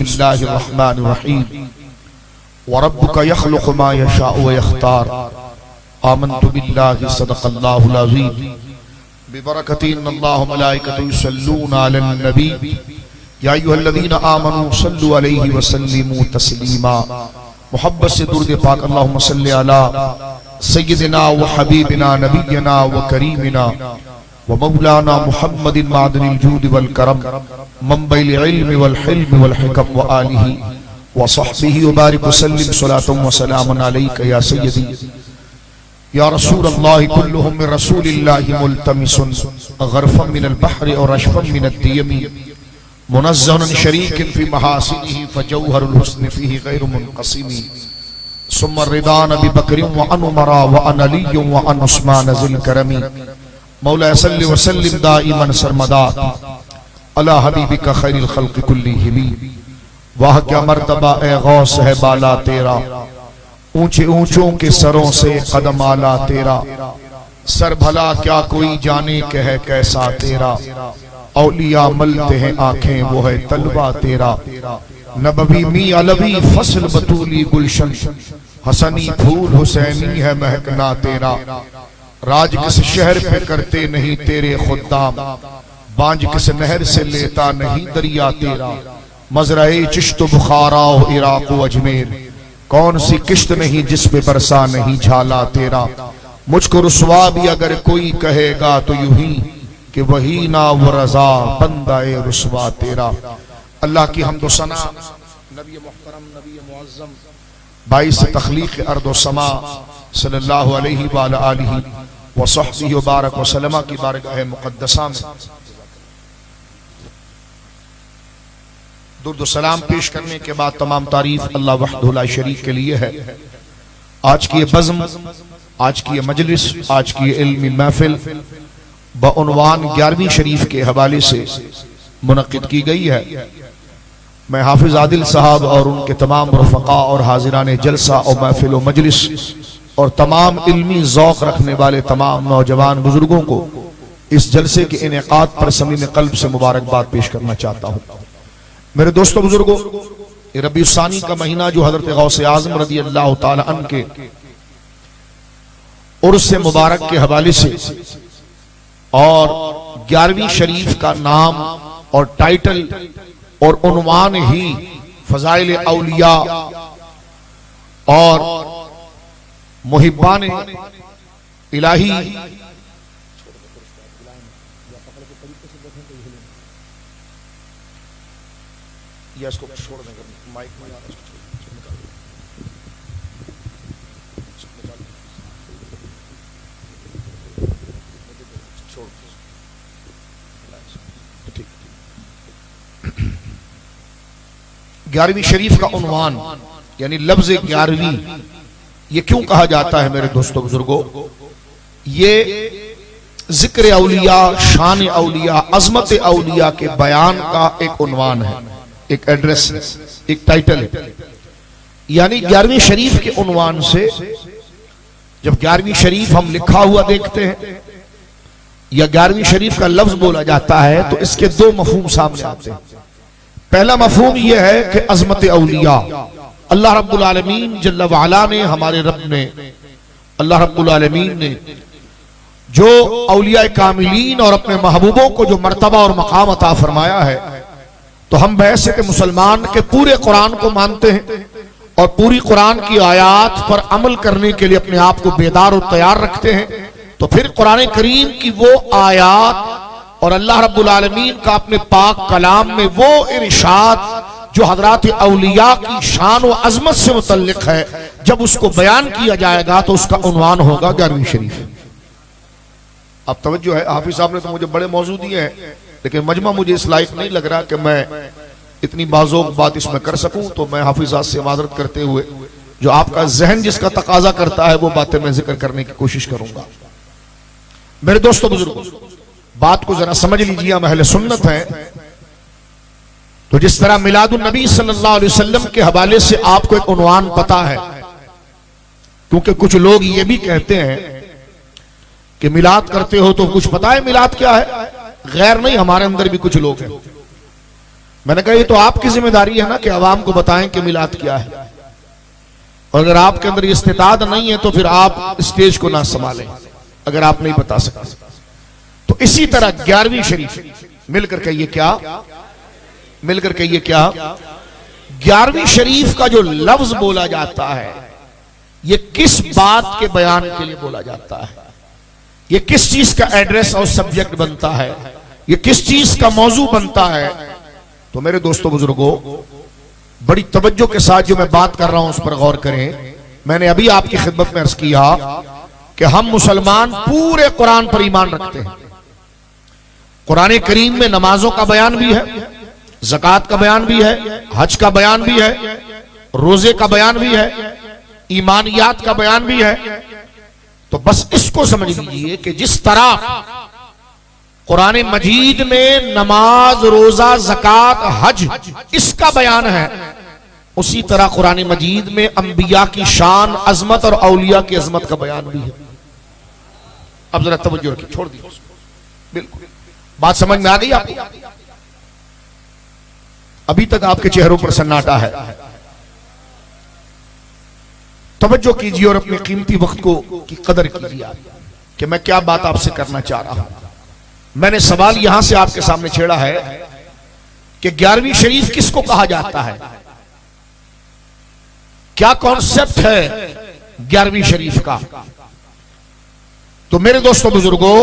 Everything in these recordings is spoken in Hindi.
बिस्मिल्लाहिर रहमानिर रहीम व रब्बुका यखलुकु मा यशाउ व यख्तार आमनतु बिल्लाहि सदक़ल्लाहुल अज़ीम बिबरकति इन्नल्लाह व मलाइकतुहु युसल्लूना अलन नबी या अय्युहल्लज़ीना आमनू सल्लु अलैहि व सल्लिमू तस्लीमा। मोहब्बत से दुरूद पाक अल्लाहुम्मा सल्लि अला सय्यिदिना व हबीबिना नबिय्यिना व करीमिना व मौलाना मुहम्मदिन मादनिल जूद वल करम मंबइल इल्म वल हिल्म वल हिकम व आलिहि व सहबिहि व बारिक व सल्लिम सलातन व सलामन अलैका या सय्यदी या रसूलल्लाह कुल्लुहुम मिन रसूलिल्लाहि मुल्तमिसन गरफन मिनल बहरि और अशफन मिनद दियमी मुनज़्ज़हन शरीकन फी महासिनिही फजौहरुल हुस्न फीही गैर मुनक़सिमी सुम्मा रिदान अबी बकर व अन उमरा व अन अली व अन उस्मान ज़िल करमी मौला सल्लि व सल्लिम दाइमन सरमदा अला हबीबिका खैरिल खल्क़ि कुल्लिहिम। वाह क्या मर्तबा ए गौस है बाला तेरा, ऊंचे ऊंचों के सरों से कदम आला तेरा। सर भला क्या कोई जाने के है कैसा तेरा, औलिया मलते हैं आंखें वो है तलवा तेरा। नबवी मी अलवी फसल बतूली गुलशन, हसनी फूल हुसैनी है महकना तेरा। राज किस शहर पे करते नहीं तेरे खुद्दाम, बांझ किस नहर से लेता नहीं दरिया तेरा। मजराए चिश्त बुखारा इराक अजमेर, कौन सी किश्त नहीं जिस पे बरसा नहीं झाला तेरा। मुझको रुसवा भी अगर कोई कहेगा तो यूं ही कि वही ना वो रजा बंदा ए रुसवा तेरा। अल्लाह की हम्दो सना नबी मुहतरम नबी मुअज़्ज़म बाइस तख्लीक अर्द व समा सल्लल्लाहु अलैहि व आलिहि व सहबिहि व बारक व सल्लमा की बारगाह मुक़द्दसा में दुरूद व सलाम पेश करने के बाद तमाम तारीफ अल्लाह वहदहु ला शरीक के लिए है। आज की ये बज़्म, आज की ये मजलिस, आज की ये इल्मी महफिल बउनवान 11वीं शरीफ के हवाले से मुनक़्क़िद की गई है। मैं हाफिज आदिल साहब और उनके तमाम रफ़क़ा और हाज़िरान जलसा और महफिल व मजलिस और तमाम इल्मी ज़ौक़ रखने वाले तमाम नौजवान बुजुर्गों को इस जलसे के इनेक़ाद पर समीम क़ल्ब से मुबारकबाद पेश करना चाहता हूँ। मेरे दोस्तों बुजुर्गों, ये रबीउल सानी का महीना जो हज़रत गौसे आज़म रज़ी अल्लाह तआला अन्हु के उर्स मुबारक के हवाले से और 11वीं शरीफ का नाम और टाइटल और उन्वान ही फज़ाइल औलिया और मुहिब्बान इलाही या इसको छोड़ देंगे माइक में छोड़। 11वीं शरीफ का उन्वान यानी लफ्ज 11वीं, ये क्यों कहा जाता है मेरे दोस्तों बुजुर्गों? ये जिक्र औलिया, शान औलिया, अजमत औलिया के बयान का एक उन्वान है, एक एड्रेस है, एक टाइटल है। यानी 11वीं शरीफ के उन्वान से जब 11वीं शरीफ हम लिखा हुआ देखते हैं या 11वीं शरीफ का लफ्ज बोला जाता है तो इसके दो मफहूम सामने आते हैं। पहला मफहूम यह है कि अजमत औलिया, अल्लाह रब्बुल आलमीन जल्ल व अला ने, हमारे रब ने, अल्लाह रब्बुल आलमीन ने जो औलिया कामिलीन और अपने महबूबों को जो मर्तबा और मकाम अता फरमाया है, तो हम वैसे के मुसलमान के पूरे कुरान को मानते हैं और पूरी कुरान की आयात पर अमल करने के लिए अपने आप को बेदार और तैयार रखते हैं। तो फिर कुरान करीम की वो आयात और अल्लाह रब्बुल आलमीन का अपने पाक कलाम में वो इरशाद जो हजरात औलिया की शान व अजमत से मुतल्लिक है, जब उसको बयान किया जाएगा तो उसका उन्वान होगा 11वीं शरीफ। अब तवज्जो है, हाफिज साहब ने तो मुझे बड़े मौजूद दिए हैं, लेकिन मजमा मुझे इस लायक नहीं लग रहा कि मैं इतनी बाज़ोक बात इसमें कर सकूं। तो मैं हाफिज साहब से माजरत करते हुए जो आपका जहन जिसका तकाजा करता है वो बातें मैं जिक्र करने की कोशिश करूंगा। मेरे दोस्तों बुजुर्गों, बात को जरा समझ लीजिए, हम अहले सुन्नत हैं। तो जिस तरह मिलादुन नबी सल्लल्लाहु अलैहि वसल्लम के हवाले से आपको एक उन्वान पता है, क्योंकि कुछ लोग ये भी कहते हैं कि मिलाद करते हो तो कुछ पता है मिलाद क्या है? गैर नहीं, हमारे अंदर भी कुछ लोग हैं। मैंने कहा ये तो आपकी जिम्मेदारी है ना कि अवाम को बताएं कि मिलाद क्या है, और अगर आपके अंदर इस्तिताद नहीं है तो फिर आप स्टेज को ना संभालें अगर आप नहीं बता सकते। तो इसी तरह 11वीं शरीफ, मिलकर कहिए क्या, मिलकर कहिए क्या, 11वीं शरीफ का जो लफ्ज बोला जाता है ये किस बात के बयान के लिए बोला जाता है, ये किस चीज का एड्रेस और सब्जेक्ट बनता है, ये किस चीज का मौजू बनता है। तो मेरे दोस्तों बुजुर्गों, बड़ी तवज्जो के साथ जो मैं बात कर रहा हूं उस पर गौर करें। मैंने अभी आपकी खिदमत में अर्ज किया कि हम मुसलमान पूरे कुरान पर ईमान रखते हैं। कुरान करीम में नमाजों का बयान भी है, ज़कात का बयान भी है, हज का बयान भी है, रोजे का बयान भी है, ईमानियात का बयान भी है। तो बस इसको समझ लीजिए कि जिस तरह कुरान मजीद में नमाज, रोजा, ज़कात, हज इसका बयान है, उसी तरह कुरान मजीद में अंबिया की शान, अजमत और औलिया की अजमत का बयान भी है। अब जरा तवज्जो रखिए, छोड़ दीजिए, बिल्कुल बात समझ में आ गई आपको? अभी तक आपके चेहरों पर सन्नाटा है। तवज्जो कीजिए और अपने कीमती वक्त को की कदर कीजिए कि मैं क्या बात आपसे करना चाह रहा हूं। मैंने सवाल यहां से आपके सामने छेड़ा है कि 11वीं शरीफ किसको कहा जाता है, क्या कॉन्सेप्ट है 11वीं शरीफ का। तो मेरे दोस्तों बुजुर्गों,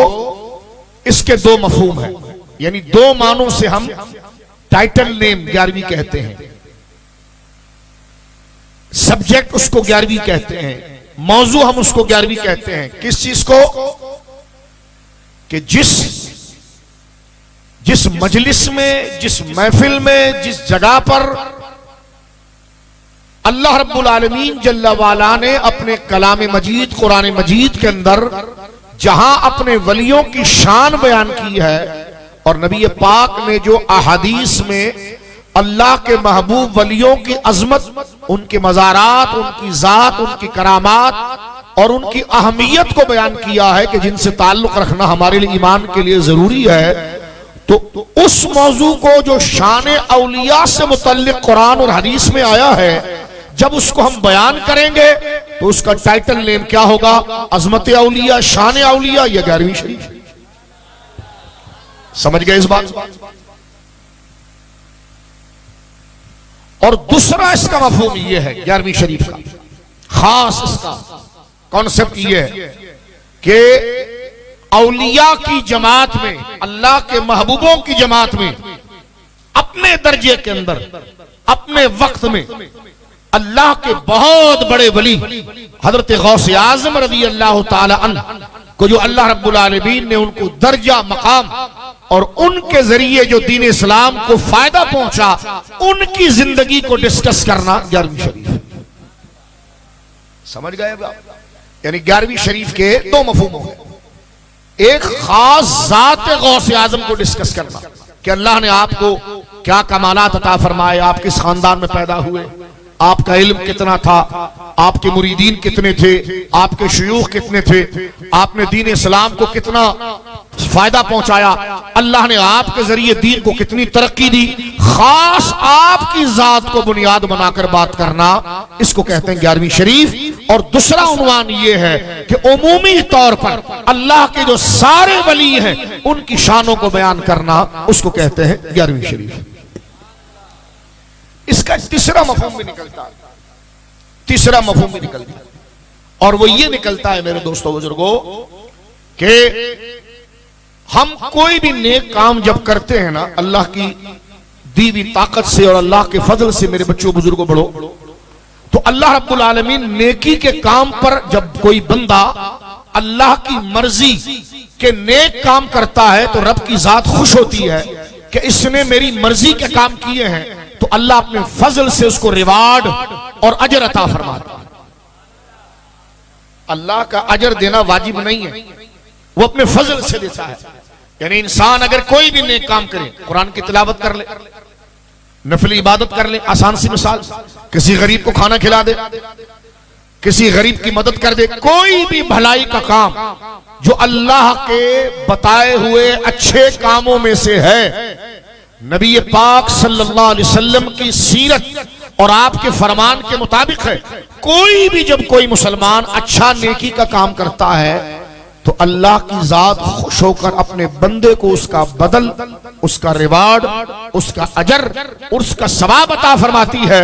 इसके दो मफहूम हैं, यानी दो मानों से हम टाइटल नेम 11वीं कहते हैं, सब्जेक्ट उसको 11वीं कहते हैं, मौजू हम उसको 11वीं कहते हैं। किस चीज को? कि जिस मजलिस में, जिस महफिल में, जिस जगह पर अल्लाह रब्बुल आलमीन जल्ला वाला ने अपने कलाम मजीद, कुरान मजीद के अंदर जहां अपने वलियों की शान बयान की है और नबी पाक ने जो अहादीस में अल्लाह के महबूब वलियों की अजमत, उनके मज़ारात, उनकी जात, उनकी करामात और उनकी अहमियत को बयान किया है कि जिनसे ताल्लुक रखना हमारे लिए ईमान के लिए जरूरी है, तो उस मौजू को जो शान औलिया से मुतल्लिक कुरान और हदीस में आया है, जब उसको हम बयान करेंगे तो उसका टाइटल नेम क्या होगा? अजमत औलिया, शान औलिया, या 11वीं शरीफ। समझ गए इस बात? और दूसरा इसका मफहूम यह है 11वीं शरीफ का खास इसका कॉन्सेप्ट यह है कि औलिया की जमात में, अल्लाह के महबूबों की जमात में, अपने दर्जे के अंदर, अपने वक्त में अल्लाह के बहुत बड़े वली हजरत गौस आजम रज़ी अल्लाह ताला अन्हु को जो अल्लाह रब्बुल आलमीन ने उनको दर्जा, मकाम और उनके जरिए जो दीन इस्लाम को फायदा पहुंचा, उनकी जिंदगी को डिस्कस करना 11वीं शरीफ। समझ गए आप? यानी 11वीं शरीफ के दो मफहूम हो गए। एक खास जात गौस आजम को डिस्कस करना कि अल्लाह ने आपको क्या कमालात अता फरमाए, आप किस खानदान में पैदा हुए, आपका इल्म कितना था, आपके मुरीदीन कितने थे, आपके शयूख कितने थे, आपने दीन इस्लाम को कितना फायदा पहुंचाया, अल्लाह ने आपके जरिए दीन को कितनी तरक्की दी। खास आपकी जात को बुनियाद बनाकर बात करना, इसको कहते हैं 11वीं शरीफ। और दूसरा उन्वान ये है कि उमूमी तौर पर अल्लाह के जो सारे वली हैं उनकी शानों को बयान करना, उसको कहते हैं 11वीं शरीफ। इसका तीसरा मफहूम भी निकलता है, तीसरा मफहूम भी निकलता है, और वो ये निकलता है मेरे दोस्तों बुजुर्गों कि हम कोई भी नेक काम जब करते हैं ना, अल्लाह की दी हुई ताकत से और अल्लाह के फजल से, मेरे बच्चों बुजुर्गों बड़ो, तो अल्लाह रब्बुल आलमीन नेकी के काम पर जब कोई बंदा अल्लाह की मर्जी के नेक काम करता है तो रब की जात खुश होती है कि इसने मेरी मर्जी के काम किए हैं, तो अल्लाह अपने फजल से उसको रिवार्ड और अजर अता फरमाता है। अल्लाह का अजर देना वाजिब नहीं है, वो अपने फजल से देता है। यानी इंसान अगर कोई भी नेक काम करे, कुरान की तिलावत कर ले, नफली इबादत कर ले, आसान सी मिसाल, किसी गरीब को खाना खिला दे, किसी गरीब की मदद कर दे, कोई भी भलाई का काम जो अल्लाह के बताए हुए अच्छे कामों में से है, नबी पाक सल्लल्लाहु अलैहि वसल्लम की सीरत और आपके फरमान के मुताबिक है। कोई भी जब कोई मुसलमान अच्छा नेकी का काम करता है तो अल्लाह की जात खुश होकर अपने बंदे को उसका बदल, उसका रिवार्ड, उसका अजर, उसका सवाब अता फरमाती है।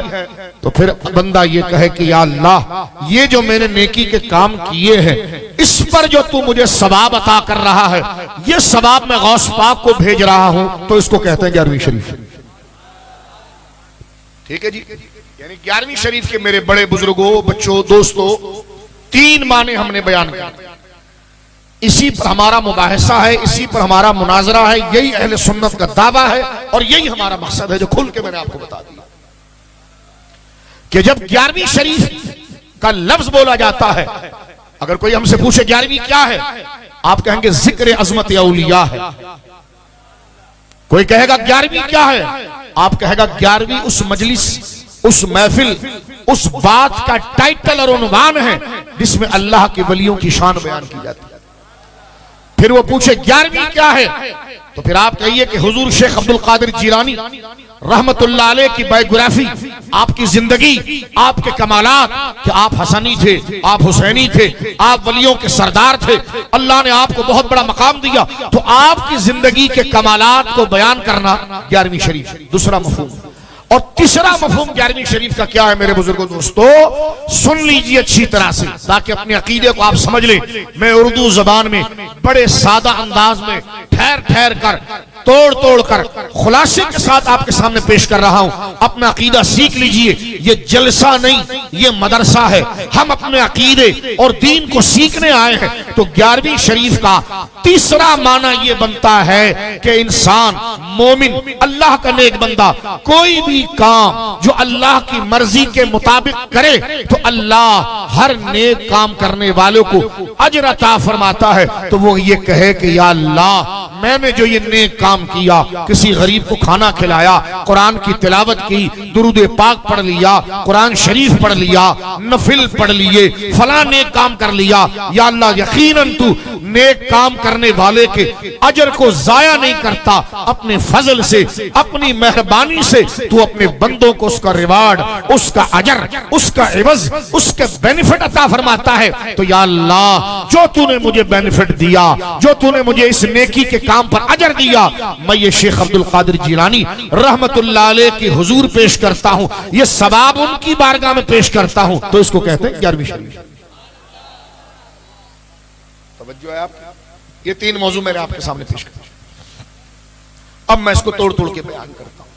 तो फिर बंदा ये कहे कि या अल्लाह, ये जो मैंने नेकी के काम किए हैं इस पर जो तू मुझे सवाब अता कर रहा है, ये सवाब मैं गौस पाक को भेज रहा हूं। तो इसको कहते हैं 11वीं शरीफ। ठीक है जी। यानी 11वीं शरीफ के मेरे बड़े बुजुर्गों, बच्चों, दोस्तों, 3 माने हमने बयान किया। इसी पर हमारा मुबाहिसा है, इसी पर हमारा मुनाजरा है, यही अहले सुन्नत का दावा है और यही हमारा मकसद है जो खुल के मैंने आपको बता दिया कि जब 11वीं शरीफ का लफ्ज बोला जाता है, अगर कोई हमसे पूछे 11वीं क्या है, आप कहेंगे जिक्र अजमत औलिया है। कोई कहेगा 11वीं क्या है, आप कहेगा 11वीं उस मजलिस, उस महफिल, उस बात का टाइटल और उन्वान है जिसमें अल्लाह के वलियों की शान बयान की जाती है। फिर वो पूछे 11वीं क्या है, तो फिर आप कहिए कि हुजूर शेख अब्दुल कादिर जिलानी रहमतुल्लाह अलैह की बायोग्राफी, आपकी जिंदगी, आपके कमालात, कि आप हसनी थे, आप हुसैनी थे, आप वलियों के सरदार थे, अल्लाह ने आपको बहुत बड़ा मकाम दिया। तो आपकी जिंदगी के कमालात को बयान करना 11वीं शरीफ, दूसरा मफहूम। और तीसरा मफहूम 11वीं शरीफ का क्या है मेरे बुजुर्गों, दोस्तों सुन लीजिए अच्छी तरह से ताकि अपने अकीदे को आप समझ लें। मैं उर्दू जबान में बड़े सादा अंदाज में ठहर ठहर कर, तोड़ तोड़ कर, खुलासे के साथ आपके सामने पेश कर रहा हूं। अपना अकीदा सीख लीजिए। ये जलसा नहीं, ये मदरसा है। हम अपने अकीदे और दीन को सीखने आए हैं। तो 11वीं शरीफ का तीसरा माना ये बनता है कि इंसान मोमिन, अल्लाह का नेक बंदा, कोई भी काम जो अल्लाह की मर्जी के मुताबिक करे तो अल्लाह हर नेक काम करने वालों को अजर अता फरमाता है। तो वो ये कहे कि या अल्लाह, मैंने जो ये नेक काम किया, किसी गरीब को खाना खिलाया, कुरान की तिलावत की, दुरूद पाक पढ़ लिया, कुरान शरीफ पढ़ लिया, नफिल पढ़ लिए, फला नेक काम कर लिया, या अल्लाह यकीनन तू नेक काम करने वाले के अजर को जाया नहीं करता। अपने फजल से, अपनी मेहरबानी से तू अपने बंदों को उसका रिवार्ड, उसका अजर, उसका इवज, उसके बेनिफिट अता फरमाता है। तो या अल्लाह, जो तूने मुझे बेनिफिट दिया, जो तूने मुझे इस नेकी के काम पर अजर दिया, मैं ये शेख अब्दुल कादिर जिलानी रहमतुल्लाह अलैह की हुजूर पेश करता हूं, ये सवाब उनकी बारगाह में पेश करता हूं। तो इसको कहते हैं 11वीं शरीफ। तवज्जो है आपकी। ये 3 मौजू मैंने आपके सामने पेश किया। अब मैं इसको तोड़ तोड़ के बयान करता हूं।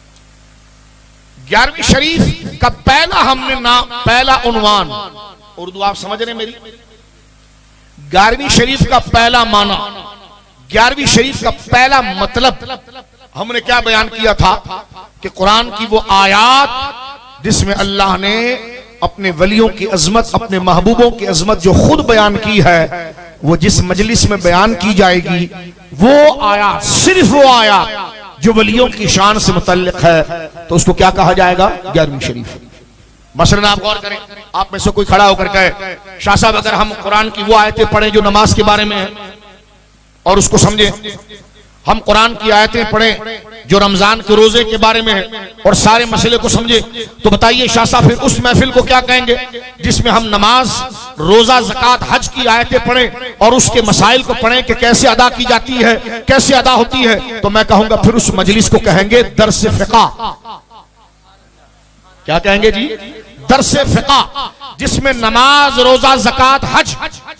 11वीं शरीफ का पहला हमने नाम, पहला उन्वान, उर्दू आप समझ रहे मेरी। 11वीं शरीफ का पहला माना, 11वीं शरीफ का पहला मतलब हमने क्या बयान किया था कि कुरान की वो आयात जिसमें अल्लाह ने अपने वलियों की अजमत, अपने महबूबों की अजमत जो खुद बयान की है, वो जिस मजलिस में बयान की जाएगी वो आयात, सिर्फ वो आयात जो वलियों की शान से मुतल्लिक है, तो उसको क्या कहा जाएगा? 11वीं शरीफ। मसलन आप गौर करें, आप में से कोई खड़ा होकर कहे, शाह साहब अगर हम कुरान की वो आयतें पढ़ें जो नमाज के बारे में है और उसको समझे, हम कुरान की आयतें पढ़ें जो रमजान के रोजे के बारे में है और सारे मसले को समझे, तो बताइए शाह साहब फिर उस महफिल को क्या कहेंगे जिसमें हम नमाज, रोजा, ज़कात, हज की आयतें पढ़ें और उसके मसाइल को पढ़ें कि कैसे अदा की जाती है, कैसे अदा होती है? तो मैं कहूंगा फिर उस मजलिस को कहेंगे दर्स फिक़ा। क्या कहेंगे जी? दर्स फिक़ा, जिसमें नमाज, रोजा, ज़कात, हज,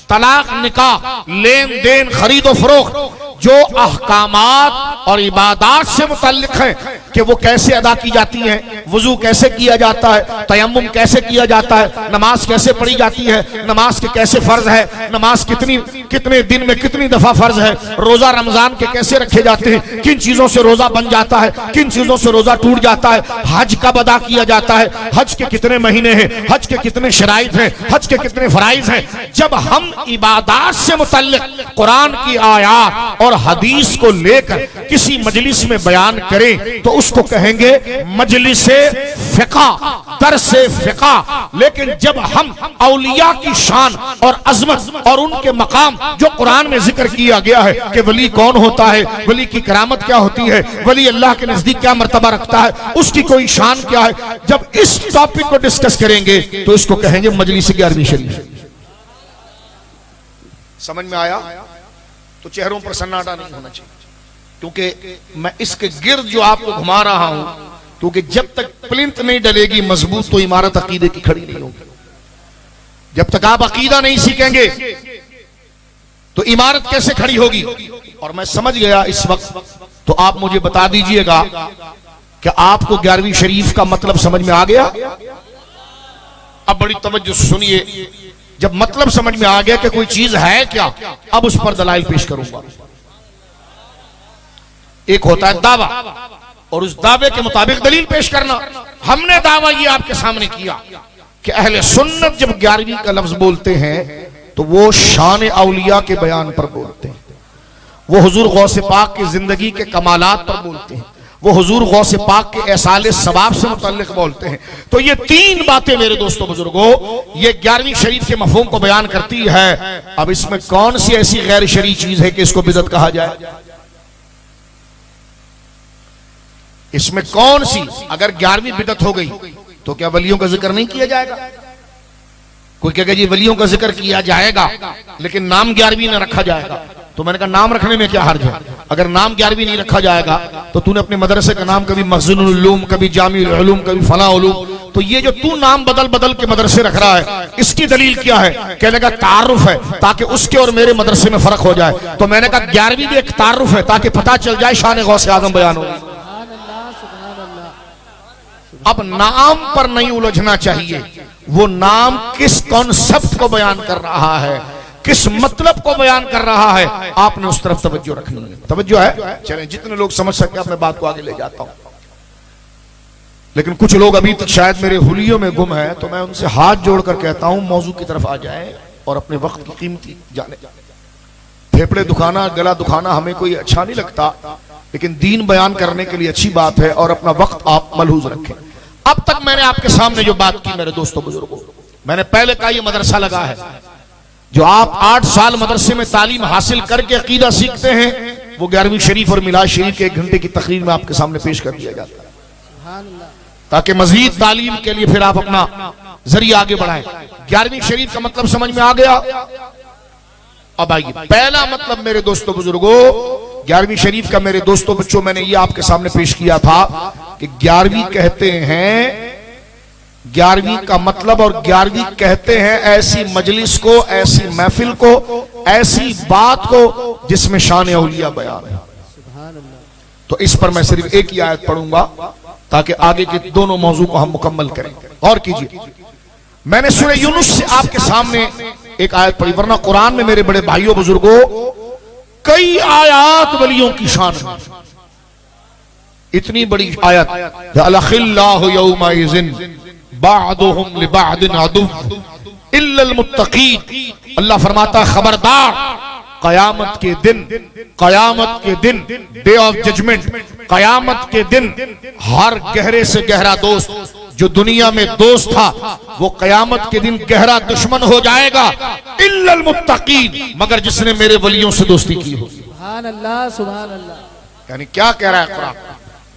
तलाक, निकाह, लेन देन, खरीदो फरोख्त, जो अहकामात और इबादात से मुतल्लिक है कि वो कैसे अदा की जाती हैं, वुजू कैसे किया जाता है, तयम्मुम कैसे किया जाता है, नमाज कैसे पढ़ी जाती है, नमाज के कैसे फर्ज है, नमाज कितने दिन में कितनी दफा फर्ज है, रोजा रमजान के कैसे रखे जाते हैं, किन चीजों से रोजा बन जाता है, किन चीजों से रोजा टूट जाता है, हज कब अदा किया जाता है, हज के कितने महीने हैं, हज के कितने शराइत हैं, हज के कितने फराइज हैं। जब हम इबादात से मुतल्लिक कुरान की आयात और हदीस को लेकर किसी मजलिस में बयान करें तो उसको कहेंगे मजलिस फिक़ा, दर्स फिक़ा। लेकिन जब हम औलिया की शान और अजमत और उनके मकाम जो कुरान में जिक्र किया गया है कि वली कौन होता है, वली की करामत क्या होती है, वली अल्लाह के नजदीक क्या मर्तबा रखता है, उसकी कोई शान क्या है, जब इस टॉपिक को डिस्कस करेंगे तो इसको कहेंगे मजलिस 11वीं शरीफ। समझ में आया? तो चेहरों पर सन्नाटा नहीं होना चाहिए, क्योंकि मैं इसके गिर्द जो आपको घुमा रहा हूं, क्योंकि जब तक प्लिंथ नहीं डलेगी मजबूत तो इमारत अकीदे की खड़ी नहीं होगी। जब तक आप अकीदा नहीं सीखेंगे तो इमारत कैसे खड़ी होगी? और मैं समझ गया इस वक्त, तो आप मुझे बता दीजिएगा कि आपको 11वीं शरीफ का मतलब समझ में आ गया? अब बड़ी तवज्जो से सुनिए, जब मतलब समझ में आ गया कि कोई चीज है क्या, अब उस पर दलाइल पेश करूंगा। एक होता है दावा, और उस दावे के मुताबिक दलील पेश करना। हमने दावा ये आपके सामने किया कि अहले सुन्नत जब 11वीं का लफ्ज बोलते हैं तो वो शान औलिया के बयान पर बोलते हैं, वो हुजूर गौसे पाक की जिंदगी के कमालात पर बोलते हैं, वो हुजूर गौसे पाक के एसाले सवाब से मुतल्लिक बोलते हैं। तो ये तीन बातें मेरे दोस्तों बुजुर्गों, ये 11वीं शरीफ के मफहूम को बयान करती है। अब इसमें कौन सी ऐसी गैर शरई चीज है कि इसको बिदअत कहा जाए? इसमें कौन सी, अगर 11वीं बिदअत हो गई तो क्या वलियों का जिक्र नहीं किया जाएगा? कोई कहेगा जी वलियों का जिक्र किया जाएगा लेकिन नाम 11वीं न रखा जाएगा। तो मैंने कहा नाम रखने में क्या हर्ज है? अगर नाम 11वीं नहीं रखा जाएगा तो तूने अपने मदरसे का नाम कभी मखज़ूनुल उलूम, कभी जामिउल उलूम, कभी फला उलूम, तो ये जो तू नाम बदल बदल के मदरसे रख रहा है इसकी दलील क्या है? कहने का तारुफ है ताकि उसके और मेरे मदरसे में फर्क हो जाए। तो मैंने कहा 11वीं भी एक तारुफ है ताकि पता चल जाए शान गौसे आज़म बयान हो। अब नाम पर नहीं उलझना चाहिए, वो नाम किस कॉन्सेप्ट को बयान कर रहा है, किस मतलब को बयान कर रहा है, आपने उस तरफ तवज्जो रखनी है। तवज्जो है? चलें, जितने लोग समझ सके अपने बात को आगे ले जाता हूं। लेकिन कुछ लोग अभी तक शायद मेरे हुलियों में गुम है, तो मैं उनसे हाथ जोड़कर कहता हूं मौजू की तरफ आ जाए और अपने वक्त की कीमती जाने। फेफड़े दुखाना, गला दुखाना हमें कोई अच्छा नहीं लगता, लेकिन दीन बयान करने के लिए अच्छी बात है, और अपना वक्त आप मलहूज रखें। अब तक मैंने आपके सामने जो बात की मेरे दोस्तों बुजुर्गों, मैंने पहले कहा ये मदरसा लगा है, जो आप 8 साल मदरसे में तालीम हासिल करके अकीदा सीखते हैं वो 11वीं शरीफ और मिलाद शरीफ के 1 घंटे की तकरीर में आपके सामने पेश कर दिया जाता है, ताकि मजीद तालीम के लिए फिर आप अपना जरिया आगे बढ़ाएं। 11वीं शरीफ का मतलब समझ में आ गया? अब आइए, पहला मतलब मेरे दोस्तों बुजुर्गों 11वीं शरीफ का, मेरे दोस्तों बच्चों, मैंने ये आपके सामने पेश किया था कि 11वीं कहते हैं, 11वीं का मतलब, और 11वीं कहते हैं ऐसी मजलिस को, ऐसी महफिल को, ऐसी बात को जिसमें शान औलिया बयान है। तो इस पर मैं सिर्फ एक ही आयत पढ़ूंगा ताकि आगे के दोनों मौजू को हम मुकम्मल करें। और कीजिए, मैंने सूरह यूनुस से आपके सामने एक आयत पढ़ी, वरना कुरान में मेरे बड़े भाइयों बुजुर्गों कई आयात वलियों की शान है। इतनी बड़ी आयत, अलखिल्लाहु यौमइज़िन बादुहुम लिबादिन अदुव्व इल्लल मुत्तकीन। अल्लाह फरमाता खबरदार, कयामत के दिन, कयामत के दिन, डे ऑफ जजमेंट, कयामत के दिन हर गहरे से गहरा दोस्त जो दुनिया में दोस्त था वो कयामत के दिन गहरा दुश्मन हो जाएगा, इल्लल मुत्तकीन, मगर जिसने मेरे वलियों से दोस्ती की हो। सुभान अल्लाह, सुभान अल्लाह। यानी क्या कह रहा है कुरान?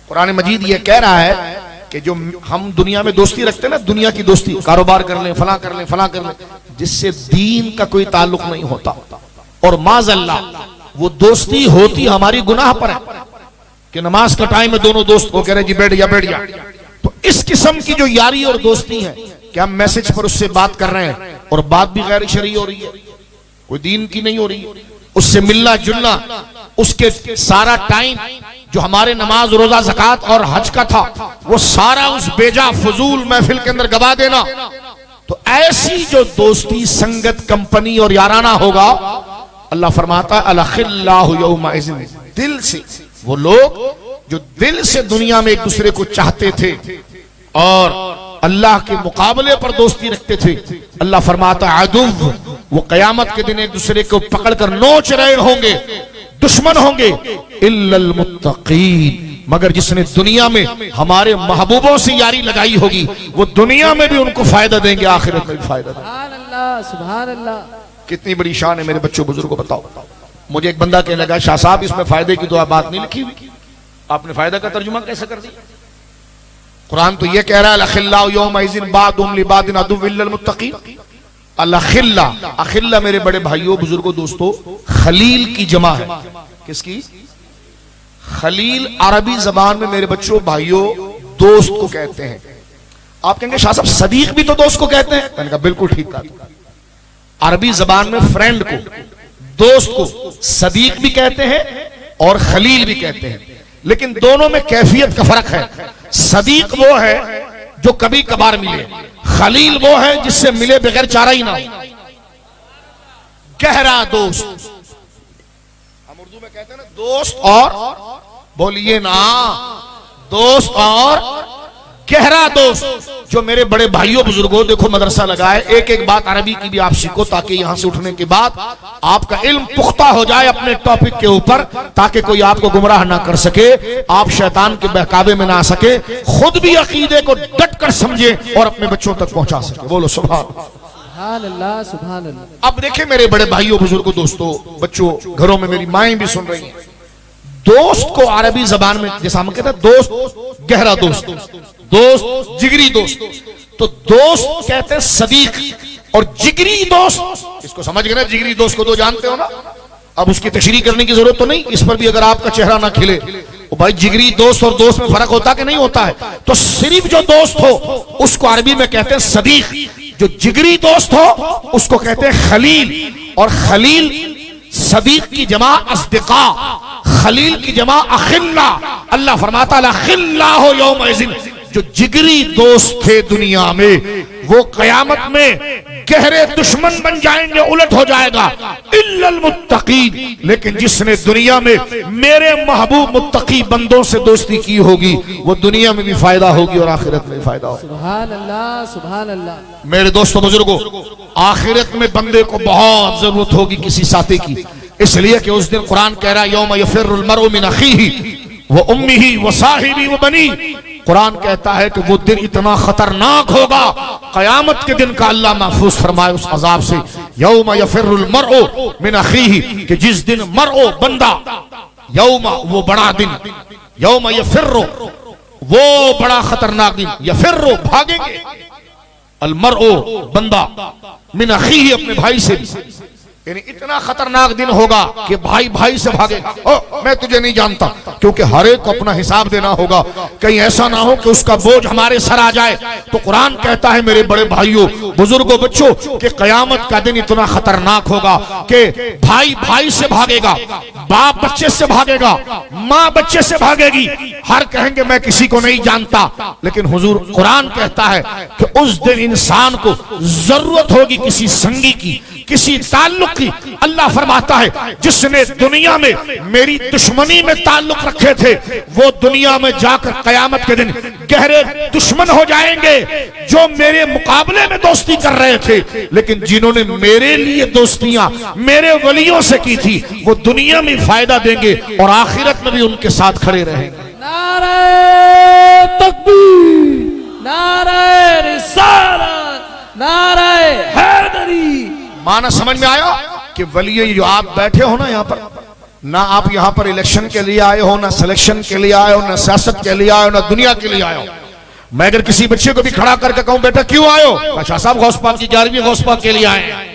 कुरान मजीद ये कह रहा है कि जो हम दुनिया में दोस्ती रखते हैं ना, दुनिया की दोस्ती, कारोबार कर लें, फला कर लें, फला कर लें, जिससे दीन का कोई ताल्लुक नहीं होता, और माज़अल्लाह वो दोस्ती होती हमारी गुनाह पर है कि नमाज का टाइम में दोनों दोस्त को कह रहे जी बैठ जा, बैठ जा। तो इस किस्म की जो यारी और दोस्ती है कि हम मैसेज पर उससे बात कर रहे हैं और बात भी गैर शरई हो रही है, कोई दीन की नहीं हो रही, उससे मिलना जुलना, उसके सारा टाइम जो हमारे नमाज, रोजा, ज़कात और हज का था वो सारा उस बेजा फजूल महफिल के अंदर गवा देना। तो ऐसी जो दोस्ती, संगत, कंपनी और याराना होगा, अल्लाह फरमाता अलखिल्लाहु यौमइज़िन, दिल से, वो लोग जो दिल से दुनिया में एक दूसरे को चाहते थे और अल्लाह के मुकाबले पर दोस्ती रखते थे, अल्लाह फरमाता अदुव्व, वो कयामत के दिन एक दूसरे को पकड़कर नोच रहे होंगे, दुश्मन होंगे, इल्लल मुत्तकीन, मगर जिसने दुनिया में हमारे महबूबों से यारी लगाई होगी वो दुनिया में भी उनको फायदा देंगे, आखिरत में भी फायदा देंगे। सुभान अल्लाह, सुभान अल्लाह। कितनी बड़ी शान है मेरे बच्चों बुजुर्गों। बताओ, मुझे एक बंदा कहने लगा, शाह साहब इसमें फायदे की तो बात नहीं लिखी हुई, आपने फायदा का तर्जुमा कैसे कर दिया? कुरान तो ये कह रहा है अल-अखिल्लाउ यौमइज़िन बादुहुम लिबादिन अदुव्वुल लिल मुत्तकीन। अल-अखिल्ला, अखिल्ला मेरे बड़े भाइयों बुजुर्गों दोस्तों खलील की जमा है। किसकी? खलील अरबी जबान में मेरे बच्चों भाइयों दोस्त को कहते हैं। आप कहेंगे शाह साहब सदीक भी तो दोस्त को कहते हैं। मैंने कहा बिल्कुल ठीक कहा। अरबी जबान में फ्रेंड को, दोस्त को सदीक भी कहते हैं और खलील भी कहते हैं, लेकिन दोनों में कैफियत का फर्क है। सदीक वो है जो कभी कभार मिले, खलील वो है जिससे मिले बगैर चारा ही ना। गहरा दोस्त, हम उर्दू में कहते हैं ना दोस्त और, बोलिए ना, दोस्त और गहरा दोस्त। जो मेरे बड़े भाइयों बुजुर्गों देखो मदरसा लगाए, एक एक बात अरबी की भी आप सीखो ताकि यहां से उठने के बाद आपका इल्म पुख्ता हो जाए अपने टॉपिक के ऊपर, ताकि कोई आपको गुमराह ना कर सके, आप शैतान के बहकावे में ना आ सके, खुद भी अकीदे को डट कर समझे और अपने बच्चों तक पहुंचा सके। बोलो सुभान अल्लाह, सुभान अल्लाह। अब देखे मेरे बड़े भाइयों बुजुर्गों दोस्तों बच्चों, घरों में मेरी माएं भी सुन रही हैं। दोस्त को अरबी जबान में जैसा हम कहते हैं दोस्त, गहरा दोस्त, दोस्त जिगरी दोस्त, तो दोस्त कहते हैं सदीक, और जिगरी दोस्त इसको समझ गए ना, जिगरी दोस्त को तो जानते हो ना। अब उसकी तशरीह करने की जरूरत तो नहीं, इस पर भी अगर आपका चेहरा ना खिले तो भाई जिगरी दोस्त और दोस्त में फर्क होता कि नहीं होता है? तो सिर्फ जो दोस्त हो उसको अरबी में कहते हैं सदीक, जो जिगरी दोस्त हो उसको कहते हैं खलील, और खलील सदीक की जमा अस्दिका, खलील की जमा अखिल्ला। अल्लाह फरमाता है अखिल्लाहु यौमइज़िन, जो जिगरी दोस्त थे दुनिया में वो कयामत में गहरे दुश्मन बन जाएंगे, उलट हो जाएगा। इल्लल मुत्तकीन, लेकिन जिसने दुनिया में मेरे महबूब मुत्तकी बंदों से दोस्ती की होगी वो दुनिया में भी फायदा होगी और आखिरत में भी फायदा होगी। सुभान अल्लाह, सुभान अल्लाह। मेरे दोस्तों बुजुर्गों, आखिरत में बंदे को बहुत जरूरत होगी किसी साथी की, इसलिए कि उस दिन कुरान कह रहा है यौम यफिर्रुल मरउ मिन अखीही व उम्मिही व साहिबी व बनी। कुरान कहता है कि वो दिन इतना खतरनाक होगा कयामत के दिन का, अल्लाह महफूज फरमाए उस अजाब से। यौम यफिर्रुल मरउ मिन अखीही, कि जिस दिन मरओ बंदा, यौम वो बड़ा दिन, यौम यफिर्रु वो बड़ा खतरनाक दिन, यफिर्रु भागेंगे, अल मरओ बंदा, मिन अखीही अपने भाई से, यानी इतना खतरनाक दिन होगा कि भाई भाई से भागेगा। ओ मैं तुझे नहीं जानता, क्योंकि हर एक को अपना हिसाब देना होगा, कहीं ऐसा ना हो कि उसका बोझ हमारे सर आ जाए। तो कुरान कहता है मेरे बड़े भाइयों बुजुर्गों बच्चों कि कयामत का दिन इतना खतरनाक होगा कि भाई भाई से भागेगा, बाप बच्चे से भागेगा, माँ बच्चे से भागेगी, हर कहेंगे मैं किसी को नहीं जानता। लेकिन हुजूर कुरान कहता है कि उस दिन इंसान को जरूरत होगी किसी संगी की, किसी ताल्लुक की। अल्लाह फरमाता है जिसने दुनिया में मेरी दुश्मनी में ताल्लुक रखे थे वो दुनिया में जाकर कयामत के दिन गहरे दुश्मन हो जाएंगे। जो मेरे मुकाबले में दोस्ती कर रहे थे, लेकिन जिन्होंने मेरे लिए दोस्तियां मेरे वलियों से की थी वो दुनिया में फायदा देंगे और आखिरत में भी उनके साथ खड़े रहेंगे। नारे तकबीर, नारे रिसालत, नारे हैदरी। माना समझ में आया कि वली जो आप बैठे हो ना यहाँ पर, ना आप यहाँ पर इलेक्शन के लिए आए हो, ना सिलेक्शन के लिए आए हो, ना सियासत के लिए आए हो, ना दुनिया के लिए आए हो। मैं अगर किसी बच्चे को भी खड़ा करके कहूं बेटा क्यों आए हो, अच्छा साहब गौस पाक की 11वीं गौस पाक के लिए आए हैं।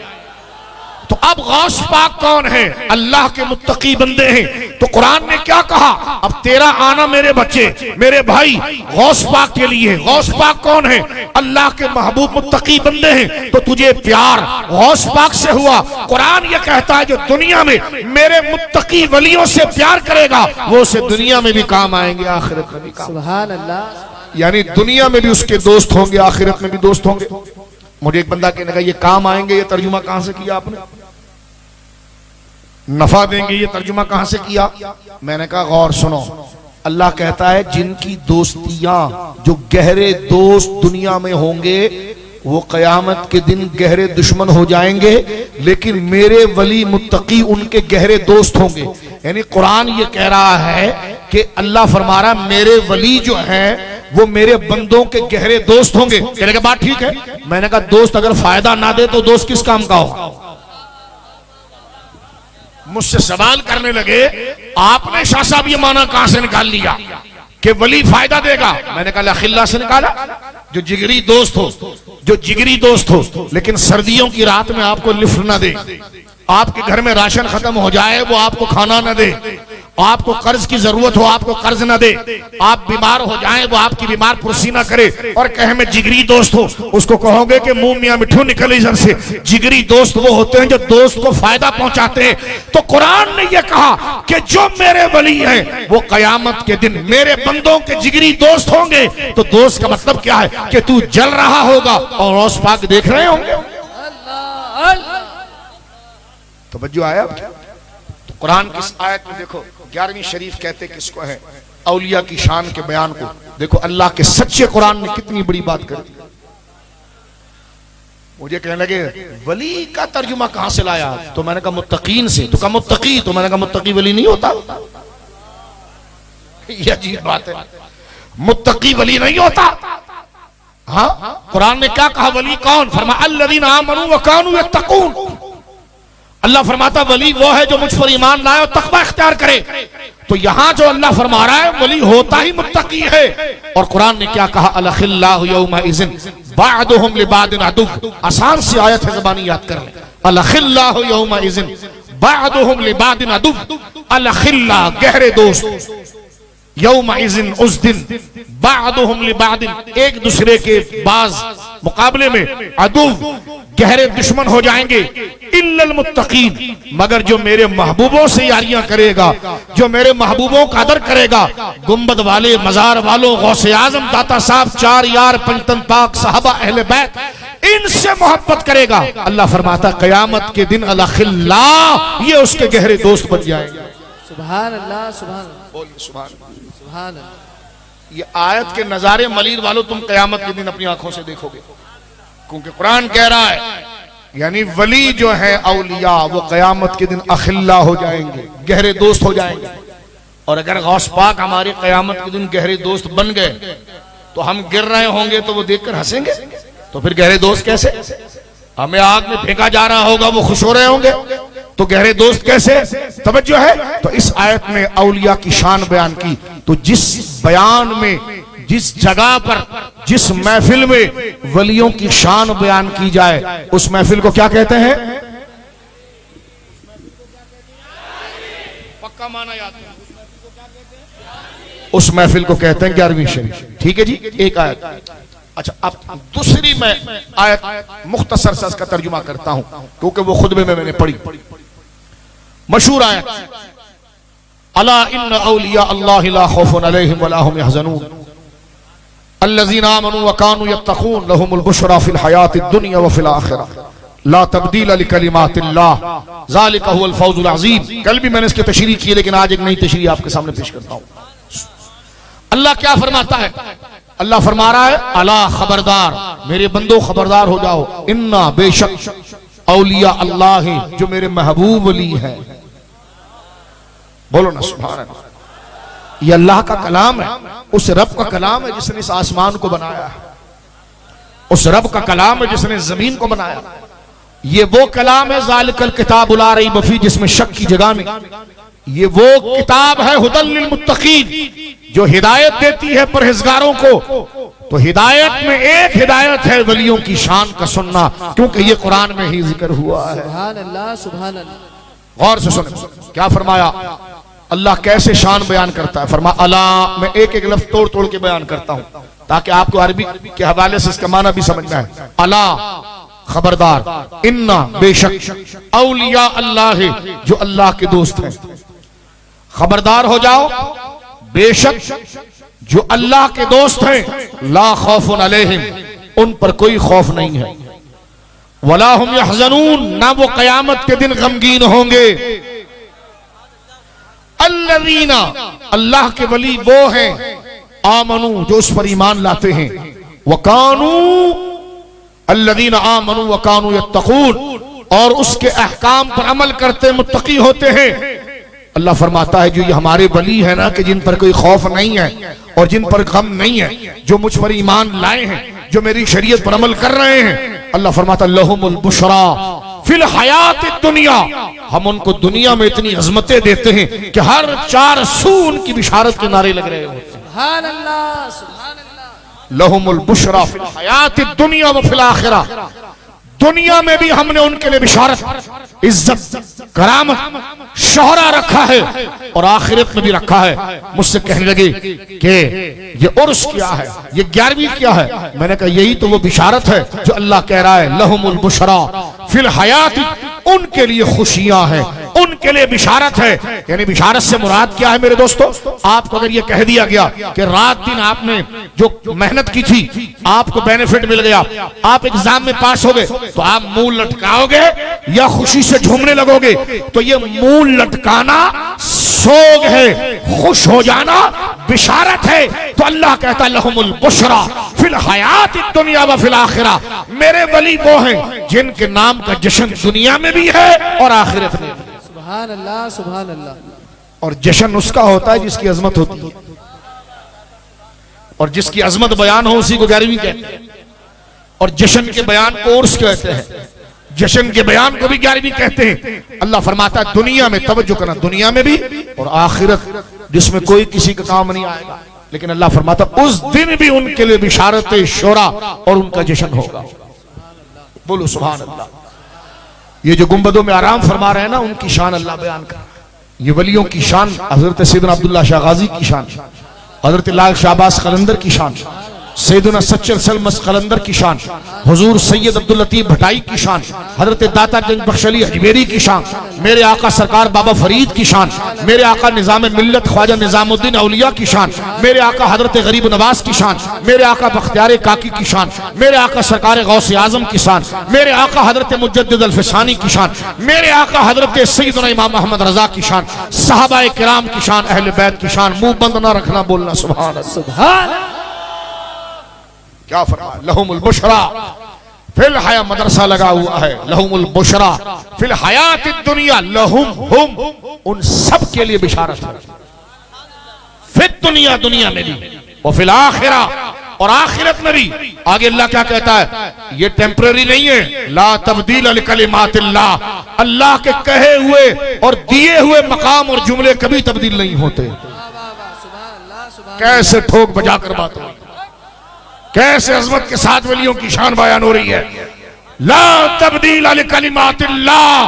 तो अब गौस पाक कौन है? अल्लाह के मुत्तकी बंदे हैं। तो कुरान ने क्या कहा, अब तेरा आना मेरे बच्चे मेरे भाई गौस पाक के लिए। गौस पाक कौन है? अल्लाह के महबूब मुत्तकी बंदे हैं। तो तुझे प्यार गौस पाक से हुआ। कुरान ये कहता है जो दुनिया में मेरे मुत्तकी वलियों से प्यार करेगा वो उसे दुनिया में भी काम आएंगे, आखिरत में भी काम। सुभान अल्लाह। यानी दुनिया में भी उसके दोस्त होंगे, आखिरत में भी दोस्त होंगे। मुझे एक बंदा कहने का ये काम आएंगे, ये तर्जुमा कहां से किया आपने? नफा देंगे, ये तर्जुमा कहां से किया? मैंने कहा गौर सुनो, अल्लाह कहता है जिनकी दोस्तियां, जो गहरे दोस्त दुनिया में होंगे वो कयामत के दिन गहरे दुश्मन हो जाएंगे, लेकिन मेरे वली मुत्तकी उनके गहरे दोस्त होंगे। यानी कुरान ये कह रहा है कि अल्लाह फरमा रहा मेरे वली जो हैं वो मेरे बंदों के गहरे दोस्त होंगे। कहने के बाद ठीक है, मैंने कहा दोस्त अगर फायदा ना दे तो दोस्त किस काम का होगा? मुझसे सवाल करने लगे, आपने शाह साहब ये माना कहां से निकाल लिया कि वली फायदा देगा? मैंने कहा अखिल्ला से निकाला, जो जिगरी दोस्त हो, जो जिगरी दोस्त हो, लेकिन सर्दियों की रात में आपको लिफ्ट ना दे, आपके घर में राशन खत्म हो जाए वो आपको खाना न दे, आपको कर्ज की जरूरत हो आपको कर्ज न दे, आप बीमार हो जाएं वो आपकी बीमार पुरसी ना करे और कहे मैं जिगरी दोस्त हो, उसको कहोगे कि मुंह मियां मिठू निकल इधर से। जिगरी दोस्त वो होते हैं जो दोस्त को फायदा पहुंचाते हैं। तो कुरान ने यह कहा कि जो मेरे वली हैं वो कयामत के दिन मेरे बंदों के जिगरी दोस्त होंगे। तो दोस्त का मतलब क्या है कि तू जल रहा होगा और औस पाक देख रहे होंगे। तो बच्चों आया तो कुरान किस आयत में देखो 11वीं शरीफ कहते किसको है? औलिया की शान के बयान को देखो। अल्लाह के सच्चे कुरान ने कितनी बड़ी बात करी। मुझे कहने लगे वली का तर्जुमा कहां से लाया? तो मैंने कहा मुत्तकीन से। तो कहा मुत्तकी? तो मैंने कहा मुत्तकी वली नहीं होता। ये अजीब बात है, मुत्तकी वली नहीं होता। हाँ, कुरान ने क्या कहा? वली कौन? फरमाया अल्लज़ीना आमनू व कानू यत्तकून। अल्लाह फरमाता वली वो है जो मुझ पर ईमान लाए और तकवा इख्तियार करे। तो यहां जो अल्लाह फरमा रहा है वली होता ही मुत्तकी है। और कुरान ने क्या कहा? अलखिल्लाहु यौमा इज़िन बादुहुम लिबादिन अदु। आसान सी आयत है, ज़बानी याद कर ले। अलखिल्लाहु यौमा इज़िन बादुहुम लिबादिन अदु। अलखिल्ला गहरे दोस्त, यौमा इज़िन उस दिन, बादुहुम लिबादिन एक दूसरे के बाज मुकाबले में, अदु गहरे दुश्मन हो जाएंगे। इल्लल मुत्तकीन, मगर जो मेरे महबूबों से यारियां करेगा, जो मेरे महबूबों का आदर करेगा, गुंबद वाले, मजार वालों, गौसे आजम, दाता साहब, चार यार, पंचतन पाक, साहबा, अहले बैत, इनसे मोहब्बत करेगा। अल्लाह फरमाता कयामत के दिन अलखिल्ला ये उसके गहरे दोस्त बन जाएंगे। सुभान अल्लाह, सुभान अल्लाह, सुभान अल्लाह। ये आयत के नजारे मलीर वालों तुम कयामत के दिन अपनी आंखों से देखोगे, क्योंकि कुरान कह रहा है यानी वली जो है औलिया वो कयामत के दिन अखिल्ला हो जाएंगे, गहरे दोस्त हो जाएंगे। और अगर गौस पाक हमारे कयामत के दिन गहरे दोस्त बन गए तो हम गिर रहे होंगे तो वो देखकर हंसेंगे, तो फिर गहरे दोस्त कैसे? हमें आग में फेंका जा रहा होगा वो खुश हो रहे होंगे, तो गहरे दोस्त कैसे? तवज्जो है। तो इस आयत में औलिया की शान बयान की। तो जिस बयान में, जिस जगह पर, जिस महफिल में वलियों की शान बयान की जाए उस महफिल को क्या कहते हैं? पक्का माना याद है, उस महफिल को कहते हैं 11वीं शरीफ। ठीक है जी, एक आयत। अच्छा, अब दूसरी मैं आयत मुख्तसर से इसका तर्जुमा करता हूं क्योंकि वो खुतबे में मैंने पढ़ी। मशहूर आयत, अला इन्न औलिया अल्लाह ला खौफुन अलैहिम वला हुम यहज़नून अल्लज़ीना आमनू व कानू यत्तक़ून लहुमुल बुशरा फिल हयातिद दुनिया व फिल आखिरह ला तब्दील लिकलिमातिल्लाह ज़ालिका हुवल फौज़ुल अज़ीम। कल भी मैंने इसकी तशरीह की, लेकिन आज एक नई तशरीह आपके सामने पेश करता हूं। अल्लाह क्या फरमाता है? अल्लाह फरमा रहा है अला खबरदार, मेरे बंदो खबरदार हो जाओ, इन्ना बेशक औलिया अल्लाह है जो मेरे महबूब वली है। बोलो ना सुभान अल्लाह। ये अल्लाह का कलाम है, उस रब का कलाम है जिसने इस आसमान को बनाया है, उस रब का कलाम है जिसने जमीन को बनाया। ये वो कलाम है ज़ालिकल किताबु ला रैब फीह, जिसमें शक की जगह नहीं। ये वो किताब है हुदल लिल मुत्तकीन, जो हिदायत देती है परहेजगारों को। तो हिदायत में एक हिदायत है वलियों की शान का सुनना, क्योंकि ये कुरान में ही जिक्र हुआ है। सुभान अल्लाह, सुभान अल्लाह। गौर से सुने क्या फरमाया अल्लाह, कैसे शान बयान करता है। फरमा अला, मैं एक एक लफ्ज तोड़ तोड़ के बयान करता हूं ताकि आपको अरबी के हवाले से इसका माना भी समझना है। अला खबरदार, इन्ना बेशक, औलिया अल्लाह है जो अल्लाह के दोस्त हैं। खबरदार हो जाओ, बेशक जो अल्लाह के दोस्त हैं, ला खौफुन अलैहिम, उन पर कोई खौफ नहीं है, वला हुम यहज़नून, ना वो कयामत के दिन गमगीन होंगे। अल्लज़ीना, अल्लाह के वली वो हैं, आमनू जो उस पर ईमान लाते हैं, वकानू, अल्लज़ीना आमनू वकानू यत्तक़ून, और उसके अहकाम पर अमल करते मुत्तकी होते हैं। अल्लाह फरमाता है जो ये हमारे वली है ना कि जिन पर कोई खौफ नहीं है और जिन पर गम नहीं है, जो मुझ पर ईमान लाए हैं, जो मेरी शरीयत पर अमल कर रहे हैं, अल्लाह फरमाता लहुमुल बुशरा फिल हयात दुनिया, हम उनको दुनिया में इतनी अजमतें देते हैं कि हर चार सू उनकी बिशारत के नारे लग रहे होते हैं। सुभान अल्लाह, सुभान अल्लाह। लहुमुल बुशरा फिल हयात दुनिया व फिल आखिरा, दुनिया में भी हमने उनके लिए बिशारत, इज्जत, करामत, शोहरा रखा है और आखिरत में भी रखा है। मुझसे कहने लगे कि ये उर्स क्या है, ये 11वीं क्या है? मैंने कहा यही तो वो बिशारत है जो अल्लाह कह रहा है लहुमुल बुशरा फिल हयात, उनके लिए खुशियां हैं, उनके लिए बिशारत है। यानी बिशारत से मुराद क्या है मेरे दोस्तों? आपको अगर ये कह दिया गया कि रात दिन आपने जो मेहनत की थी आपको बेनिफिट मिल गया, आप एग्जाम में पास हो गए, तो आप मुंह लटकाओगे या खुशी से झूमने लगोगे? तो ये मुंह लटकाना सोग है, खुश हो जाना बिशारत है। तो अल्लाह कहता लहुमुल बुशरा फिल हयात दुनिया व फिल आखिरा, मेरे वली वो हैं जिनके नाम का जश्न दुनिया में भी है और आखिरत में भी। सुभान अल्लाह, सुभान अल्लाह। और जश्न उसका होता है जिसकी अजमत होती है, और जिसकी अजमत बयान हो उसी को 11वीं कहते हैं। और जश्न के बयान को उर्स कहते हैं, जश्न के बयान को भी 11वीं कहते हैं। अल्लाह फरमाता है दुनिया में, तवज्जो करना, दुनिया में भी और आखिरत जिसमें कोई किसी का काम नहीं आएगा, लेकिन अल्लाह फरमाता उस दिन भी उनके लिए बिशारत शोरा और उनका जश्न होगा। बोलो सुभान अल्लाह। ये जो गुंबदों में आराम फरमा रहे हैं ना, उनकी शान अल्लाह बयान कर, ये वलियों की शान, हजरत सैयदना अब्दुल्ला शाह गाजी की शान, हजरत लाल शाहबाज कलंदर की शान, सैयदना सच्चर सलमस कलंदर की शान, हुजूर सैयद अब्दुल लतीफ भटाई की शान, हजरत दाता गंज बख्श अली अजमेरी की शान, मेरे आका सरकार बाबा फरीद की शान, मेरे आका निजाम मिल्लत ख्वाजा निजामुद्दीन औलिया की शान, मेरे आका हजरत गरीब नवाज की शान, मेरे आका बख्तियार काकी की शान, मेरे आका सरकार गौसे आजम की शान, मेरे आका हजरत मुजद्दिद अल-फिसानी की शान, मेरे आका हजरत सैयदना इमाम अहमद रजा की शान, सहाबाए किराम की शान, अहले बैत की शान। मुंह बंद ना रखना, बोलना सुभान अल्लाह। सुभान क्या फरमा लहुमुल बुशरा फिल हया, मदरसा लगा हुआ है लहुमुल बुशरा फिल हयात दुनिया, लहुम हुम, उन सब के लिए बिशारत है, फिर दुनिया, दुनिया में भी, और फिल आखिरा, और आखिरत में भी। आगे अल्लाह क्या कहता है? ये टेम्पररी नहीं है, ला तब्दील लिकलिमातिल्लाह, अल्लाह के कहे हुए और दिए हुए मकाम और जुमले कभी तब्दील नहीं होते। कैसे ठोक बजा कर बात हो, कैसे अजमत के साथ वलियों की शान बयान हो रही है। ला तब्दील लिकलिमातिल्लाह,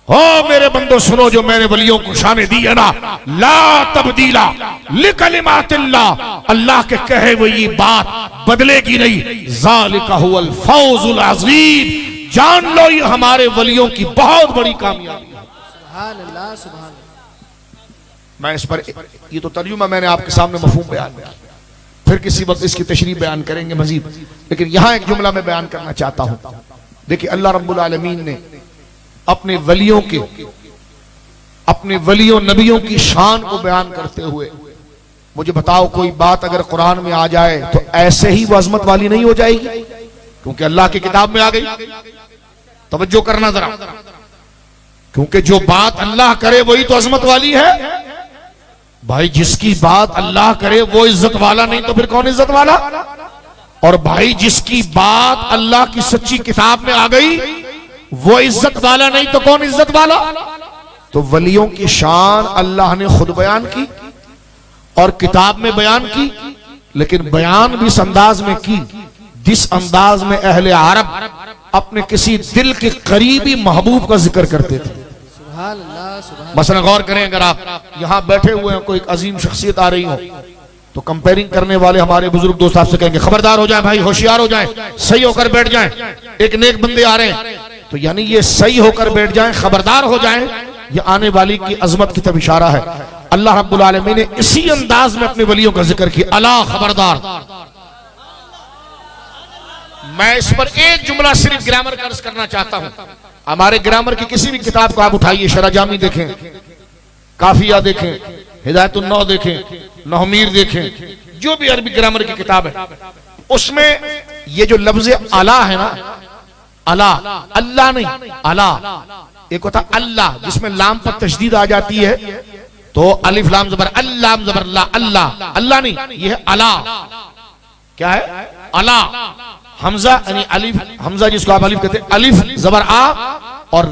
हो मेरे बंदो सुनो, जो मैंने वलियों को शान दी है ना, ला तब्दीला लिकलिमातिल्लाह, अल्लाह के कहे हुए ये बात बदलेगी नहीं। ज़ालिका हुवल फौजुल अज़ीम, जान लो ये हमारे वलियों की बहुत बड़ी कामयाबी है। सुभान अल्लाह, सुभान अल्लाह। मैं इस पर, ये तो तर्जुमा मैंने आपके सामने मफहूम बयान किया, फिर किसी वक्त इसकी तशरीह बयान करेंगे मजीद, लेकिन यहां एक जुमला मैं बयान करना चाहता हूं। देखिए अल्लाह रब्बुल आलमीन ने अपने वलियों के, अपने वलियों नबियों की शान को बयान करते हुए, मुझे बताओ कोई बात अगर कुरान में आ जाए तो ऐसे ही वो अजमत वाली नहीं हो जाएगी? क्योंकि अल्लाह की किताब में आ गई। तवज्जो करना जरा, क्योंकि जो बात अल्लाह करे वही तो अजमत वाली है भाई। जिसकी बात अल्लाह करे वो इज्जत वाला नहीं तो फिर कौन इज्जत वाला? और भाई जिसकी बात अल्लाह की सच्ची किताब में आ गई वो इज्जत वाला नहीं तो कौन इज्जत वाला? तो वलियों की शान अल्लाह ने खुद बयान की और किताब में बयान की, लेकिन बयान भी इस अंदाज में की जिस अंदाज में अहले अरब अपने किसी दिल के करीबी महबूब का जिक्र करते थे। मसलन गौर करें, अगर आप यहां बैठे हुए हैं, कोई अजीम शख्सियत आ रही हो, तो कंपेयरिंग करने वाले हमारे बुजुर्ग दोस्त आपसे कहेंगे खबरदार हो जाए भाई, होशियार हो जाए, सही होकर बैठ जाएं। एक नेक बंदे आ रहे हैं, तो यानी ये सही होकर बैठ जाएं, खबरदार हो जाएं, ये आने वाली की अजमत की तरफ इशारा है। अल्लाह रब्बुल आलमीन ने इसी अंदाज में अपने वलियों का जिक्र किया, अला खबरदार। मैं इस पर एक जुमला सिर्फ ग्रामर का अर्ज करना चाहता हूं। हमारे ग्रामर की किसी भी किताब को आप उठाइए, शराजामी देखें, काफिया देखें, हिदायतुन्नौ देखें, नहमीर देखें, जो भी अरबी ग्रामर की किताब है, उसमें ये जो लफ्ज अला है ना, अला, अल्लाह नहीं, अला, एक होता अल्लाह जिसमें लाम पर तशदीद आ जाती है, तो अलिफ लाम जबर अल्लाह जबर ला, अल्लाह अल्लाह नहीं, ये है अला। क्या है? अला। हमजा यानी अलिफ, हमजा जिसको आप अलिफ कहते हैं, अलिफ जबर आ और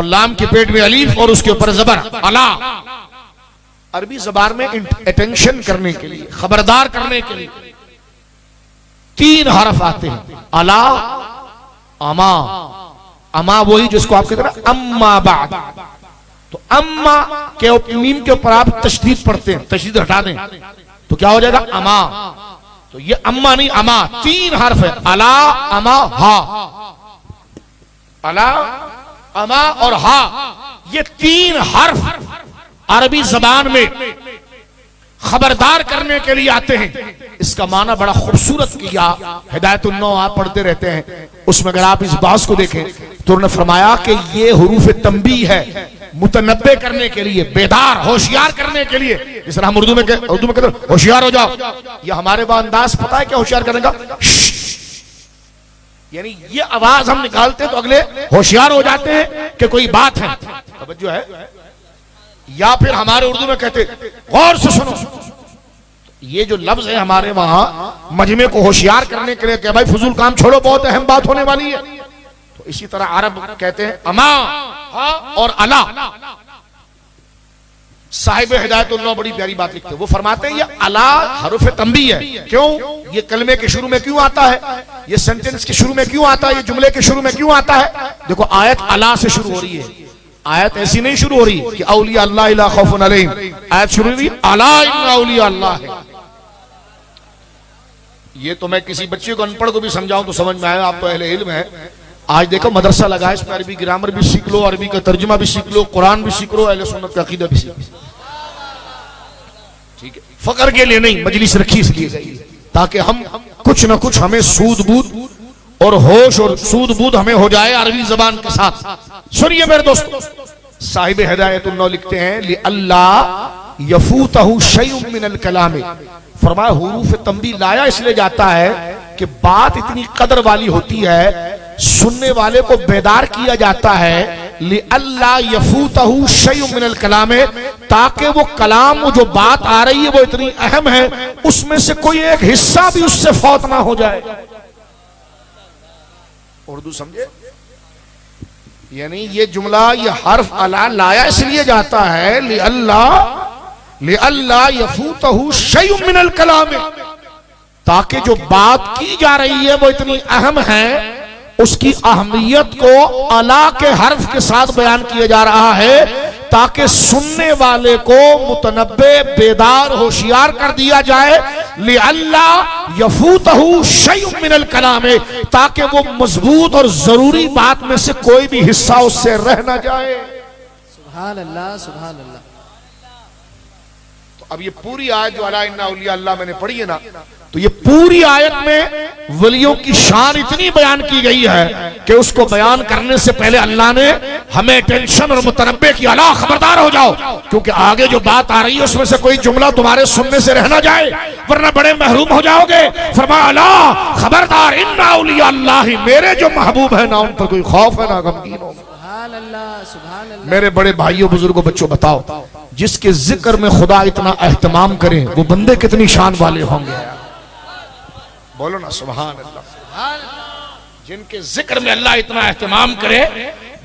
लाम के पेट में अलिफ और उसके ऊपर जबर अला। अरबी ज़बान में अटेंशन करने के लिए, खबरदार करने के लिए 3 हरफ आते हैं, अला, अमा। अमा वही जिसको आप कहते हैं अम्मा बाद। तो अम्मा के मीम के ऊपर आप तशदीद पढ़ते हैं, तशदीद हटा दें तो क्या हो जाएगा? अमा। तो ये अम्मा नहीं, अमा। 3 हर्फ है, अला, अमा, हा। अला, अमा और हा, ये 3 हर्फ अरबी जबान में खबरदार करने के लिए आते हैं। इसका माना बड़ा खूबसूरत किया, हिदायतुन नौ आप पढ़ते रहते हैं, उसमें अगर आप इस बात को देखें तो उन्होंने फरमाया कि ये हुरूफ तंबी है, मुतनब्बे करने के लिए, बेदार, होशियार करने के लिए। जिस तरह हम उर्दू में कहते हैं होशियार हो जाओ, ये हमारे पास अंदाज पता है क्या होशियार करने का? यानी ये आवाज हम निकालते हैं तो अगले होशियार हो जाते हैं कि कोई बात है, तवज्जो है। या फिर हमारे उर्दू में कहते गौर से सुनो, ये जो लफ्ज है हमारे वहां मजमे को होशियार करने के लिए कि भाई फजूल काम छोड़ो, बहुत अहम बात होने वाली है। तो इसी तरह अरब कहते हैं अमा, हा और अला। साहिब हिदायतुन नौ बड़ी प्यारी बात लिखते हैं, वो फरमाते हैं ये अला हरुफ तंबी है। क्यों? ये कलमे के शुरू में क्यों आता है, ये सेंटेंस के शुरू में क्यों आता है, ये जुमले के शुरू में क्यों आता है? देखो आयत अला से शुरू हो रही है, आयत ऐसी नहीं शुरू हो रही कि औलिया अल्लाह ला खौफुन अलैहिम, आयत शुरू हुई अला इन्ना औलिया अल्लाह है। ये तो मैं किसी बच्चे को अनपढ़ को भी समझाऊं तो समझ में आया, आप तो अहले इल्म है। आज देखो मदरसा लगा है, इसमें अरबी ग्रामर भी सीख लो, अरबी का तर्जुमा भी सीख लो, कुरान भी सीख लो, अहले सुन्नत का अकीदा भी सीख लो। ठीक है, फकर के लिए नहीं, मजलिस रखी इसलिए गई ताकि हम कुछ ना कुछ हमें सूद बूद और होश और सूद बूद हमें हो जाए अरबी जबान के साथ। सुनिए मेरे दोस्तों, साहिब हिदायतुन नौ लिखते हैं li अल्लाह यफूतहु शैउम मिनल कलाम, फरमाया हुरूफ तंबी लाया इसलिए जाता है कि बात इतनी कदर वाली होती है, सुनने वाले को बेदार किया जाता है। li अल्लाह यफूतहु शैउम मिनल कलाम, ताकि वो कलाम, वो जो बात आ रही है वो इतनी अहम है, उसमें से कोई एक हिस्सा भी उससे फौत ना हो जाए। उर्दू समझे? यानी ये जुमला, ये हर्फ अला लाया इसलिए जाता है li अल्लाह यफूतहु शैउम मिनल कलाम, ताकि जो बात की जा रही है वो इतनी अहम है, उसकी अहमियत को अला के हर्फ के साथ बयान किया जा रहा है, ताकि सुनने वाले को मुतनब्बे, बेदार, होशियार कर दिया जाए। li अल्लाह यफूतहु शैउम मिनल कलाम, ताकि वो मजबूत और जरूरी बात में से कोई भी हिस्सा उससे रह ना जाए। सुभान अल्लाह, सुभान अल्लाह। तो अब ये पूरी आयत जो अला इन्ना औलिया अल्लाह मैंने पढ़ी है ना, तो ये पूरी आयत में वलियों की शान इतनी बयान की गई है कि उसको बयान करने से पहले अल्लाह ने हमें टेंशन और मुतनब्बे की, अला खबरदार हो जाओ, क्योंकि आगे जो बात आ रही है उसमें से कोई जुमला तुम्हारे सुनने से रह ना जाए, वरना बड़े महरूम हो जाओगे। फरमाया अला खबरदार इन्ना औलिया अल्लाह, मेरे जो महबूब है ना उन पर कोई खौफ है ना गमगीन हो। सुभान अल्लाह, सुभान अल्लाह। मेरे बड़े भाइयों बुजुर्गों बच्चों बताओ, जिसके जिक्र में खुदा इतना एहतमाम करे वो बंदे कितनी शान वाले होंगे? बोलो ना सुभान अल्लाह। जिनके जिक्र में अल्लाह इतना एहतमाम करे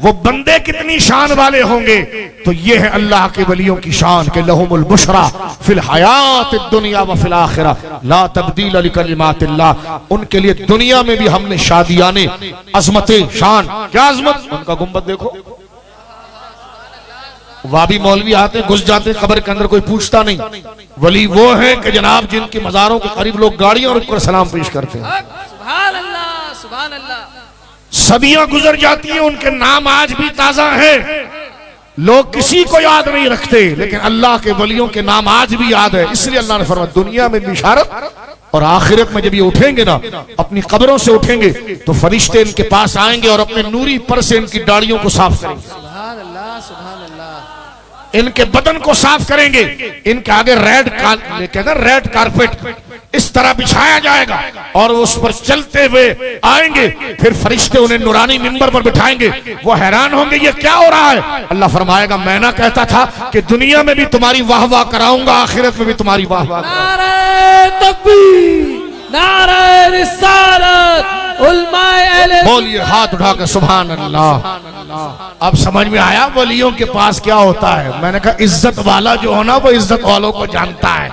वो बंदे कितनी शान वाले होंगे। तो ये है अल्लाह के वलियों की शान के लहुमुल बुशरा फिल हयात दुनिया व फिल आखिरा ला तब्दील लिकलिमातिल्लाह, उनके लिए दुनिया में भी हमने शादियाने अजमतें, शान, क्या अजमत, उनका गुंबद देखो। वाबी मौलवी आते घुस जाते कब्र के अंदर, कोई पूछता नहीं। वली वो है कि जनाब जिनके मजारों के करीब लोग गाड़ियां रुककर सलाम पेश करते हैं। सुभान अल्लाह, सुभान अल्लाह। सदियां गुजर जाती हैं, उनके नाम आज भी ताजा है, लोग किसी को याद नहीं रखते, लेकिन अल्लाह के वलियों के नाम आज भी याद है। इसलिए अल्लाह ने फरमाया दुनिया में बिशारत, और आखिरत में जब ये उठेंगे ना, अपनी कब्रों से उठेंगे तो फरिश्ते इनके पास आएंगे और अपने नूरी पर से इनकी दाढ़ियों को साफ करेंगे। सुभान अल्लाह, सुभान अल्लाह। इनके बदन को साफ करेंगे, इनके आगे रेड कारपेट इस तरह बिछाया जाएगा और उस पर चलते हुए आएंगे, फिर फरिश्ते उन्हें नूरानी मिंबर पर बिठाएंगे। वो हैरान होंगे ये क्या हो रहा है। अल्लाह फरमाएगा मैं ना कहता था कि दुनिया में भी तुम्हारी वाह वाह कराऊंगा, आखिरत में भी तुम्हारी वाह वाह। नारे तकबीर, नारे रिसालत, उलमाए अहले बोलिए हाथ उठाकर सुभान अल्लाह। अब समझ में आया वलियों के पास क्या होता है। मैंने कहा इज्जत वाला जो हो ना वो इज्जत वालों को जानता है,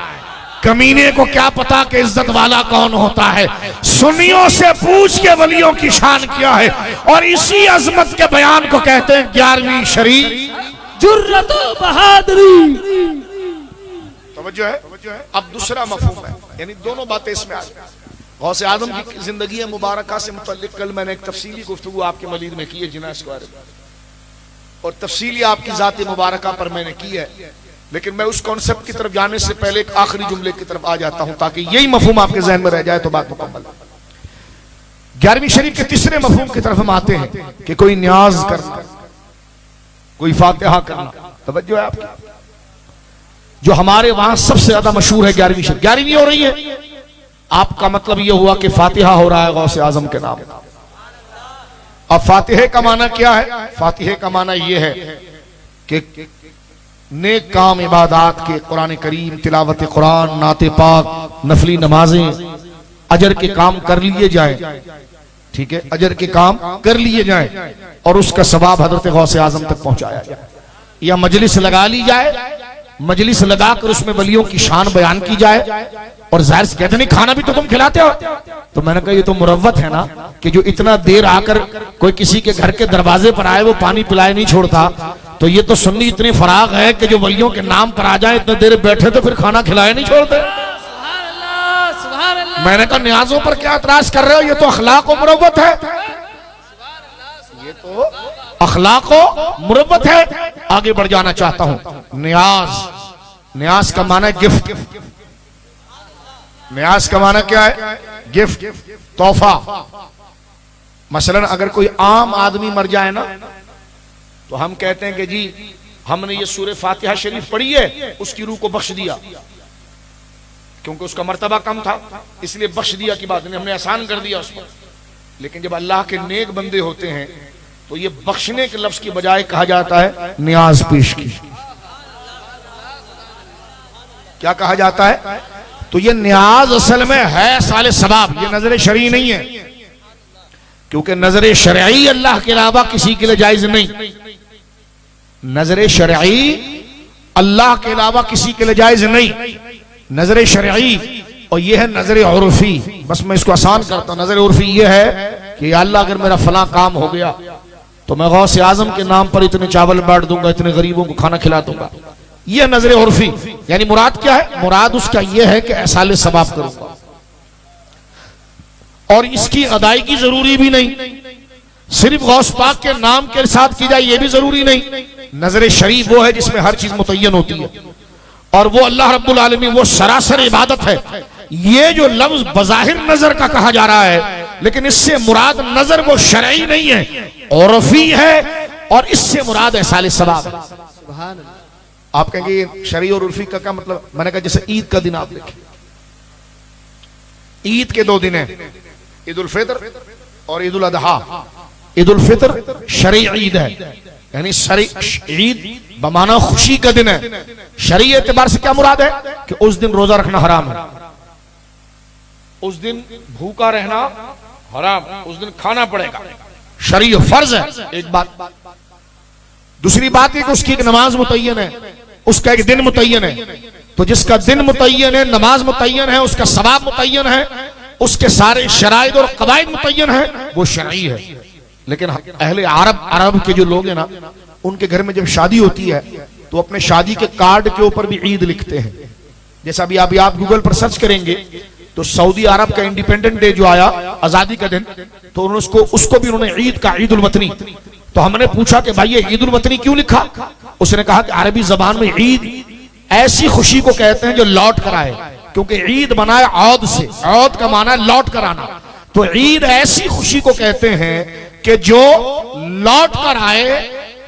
कमीने को क्या पता कि इज्जत वाला कौन होता है। सुन्नियों से पूछ के वलियों की शान क्या है, और इसी अजमत के बयान को कहते हैं 11वीं शरीफ जुर्रत बहादुरी। तवज्जो है। अब दूसरा मफहूम है, यानी दोनों बातें इसमें आ गई। गौसे आजम की जिंदगी मुबारका से मुतल्लिक कल मैंने एक तफसीली गुफ्तगू आपके मलीद में की है जिना के बारे में, और तफसीली आपकी जात मुबारका पर मैंने की है। लेकिन मैं उस कॉन्सेप्ट की तरफ जाने से पहले एक आखिरी जुमले की तरफ आ जाता हूं ताकि यही मफहूम आपके जहन में रह जाए तो बात मुकम्मल। 11वीं शरीफ के तीसरे मफहूम की तरफ हम आते हैं कि कोई न्याज करना, कोई फातिहा करना। तवज्जो है आपकी। जो हमारे वहां सबसे ज्यादा मशहूर है 11वीं शरीफ, 11वीं हो रही है, आपका मतलब यह हुआ कि फातिहा हो रहा है गौसे आजम के नाम। अब फातिहे का माना क्या है। फातिहे का माना यह है कि नेक काम इबादात के, कुरान करीम, तिलावत कुरान, नाते पाक, नफली नमाजें, अजर के काम कर लिए जाए। ठीक है, अजर के काम कर लिए जाए और उसका सवाब हजरत गौसे आजम तक पहुंचाया जाए। या मजलिस लगा ली जाए, मजलिस लगाकर उसमें वलियों की शान बयान की जाए। और जाहिर से कहते नहीं खाना भी तो तुम खिलाते हो। तो मैंने कहा ये तो मुरव्वत है ना कि जो इतना देर आकर कोई किसी के घर के दरवाजे पर आए वो पानी पिलाए नहीं छोड़ता। तो ये तो सुन्नी इतनी फराग है कि जो वलियों के नाम पर आ जाए, इतने देर बैठे तो फिर खाना खिलाए नहीं छोड़ते। सुभान अल्लाह, सुभान अल्लाह। मैंने कहा न्याजों पर क्या एतराज कर रहे हो, ये तो अखलाक और मुरव्वत है। ये तो अखलाक और मुरव्वत है। आगे बढ़ जाना चाहता हूं। न्याज, न्याज का माना है गिफ्ट। न्याज का माना क्या है? गिफ्ट, तोहफा। मसलन अगर कोई आम आदमी मर जाए ना तो हम कहते हैं कि जी हमने ये सूरह फातिहा शरीफ पढ़ी है, उसकी रूह को बख्श दिया, क्योंकि उसका मर्तबा कम था इसलिए बख्श दिया की बात नहीं, हमने आसान कर दिया उसको। लेकिन जब अल्लाह के नेक बंदे होते हैं तो ये बख्शने के लफ्ज की बजाय कहा जाता है न्याज पेश की। क्या कहा जाता है? तो ये न्याज असल में है साले सवाब, ये नजर शरई नहीं है, क्योंकि नजर शरई अल्लाह के अलावा किसी के लिए जायज नहीं। नजर शरई अल्लाह के अलावा किसी के लिए जायज नहीं। नजर शरई और ये है नजर उर्फी। बस मैं इसको आसान करता हूं। नजर उर्फी ये है कि अल्लाह अगर मेरा फला काम हो गया तो मैं गौसे आजम के नाम पर इतने चावल बांट दूंगा, इतने गरीबों को खाना खिला दूंगा। यह नजर उर्फी, यानी मुराद क्या है? मुराद उसका यह है कि ऐसाले सवाब करूंगा, और इसकी अदायगी जरूरी भी नहीं। सिर्फ गौस पाक के नाम के साथ की जाए ये भी जरूरी नहीं। नजर शरीफ वो है जिसमें हर चीज मुतय्यन होती है, और वो अल्लाह रब्बुल आलमीन, वो सरासर इबादत है। ये जो लफ्ज बज़ाहिर नजर का कहा जा रहा है, लेकिन इससे मुराद नजर वो शरई नहीं है, उर्फी है, और इससे मुराद ऐसाले सवाब है। सुभान अल्लाह। आप कहेंगे शरई और उर्फी का क्या मतलब? मैंने कहा जैसे ईद का दिन आप देखें, ईद के 2 दिन हैं, ईद उल फितर और ईद उल अदहा। ईद उल फितर शरई ईद है, यानी शरई ईद बमाना खुशी का दिन है। शरई एतबार से क्या मुराद है कि उस दिन रोजा रखना हराम है, उस दिन भूखा रहना हराम, उस दिन खाना पड़ेगा, शरई फर्ज है। एक बात। दूसरी बात है कि उसकी एक नमाज मुतय्यन है, उसका एक दिन मुतय्यन है। तो जिसका दिन मुतय्यन है, नमाज मुतय्यन है, उसका सवाब मुतय्यन है, उसके सारे शराइत और कवायद मुतय्यन है, वो शरई है। लेकिन अहले अरब के जो लोग हैं ना, उनके घर में जब शादी होती है तो अपने शादी के कार्ड के ऊपर भी ईद लिखते हैं। जैसा अभी आप गूगल पर सर्च करेंगे तो सऊदी अरब का इंडिपेंडेंट डे जो आया, आजादी का दिन, तो उन्होंने उसको भी उन्होंने ईद का, ईद उल वतनी। तो हमने पूछा कि भाई ये ईद उल वतनी क्यों लिखा? उसने कहा कि अरबी जबान में ईद ऐसी खुशी को कहते हैं जो लौट कर आए, क्योंकि ईद बनाए औद से, औद का माना है लौट कर आना। तो ईद ऐसी खुशी को कहते हैं कि जो लौट कर आए।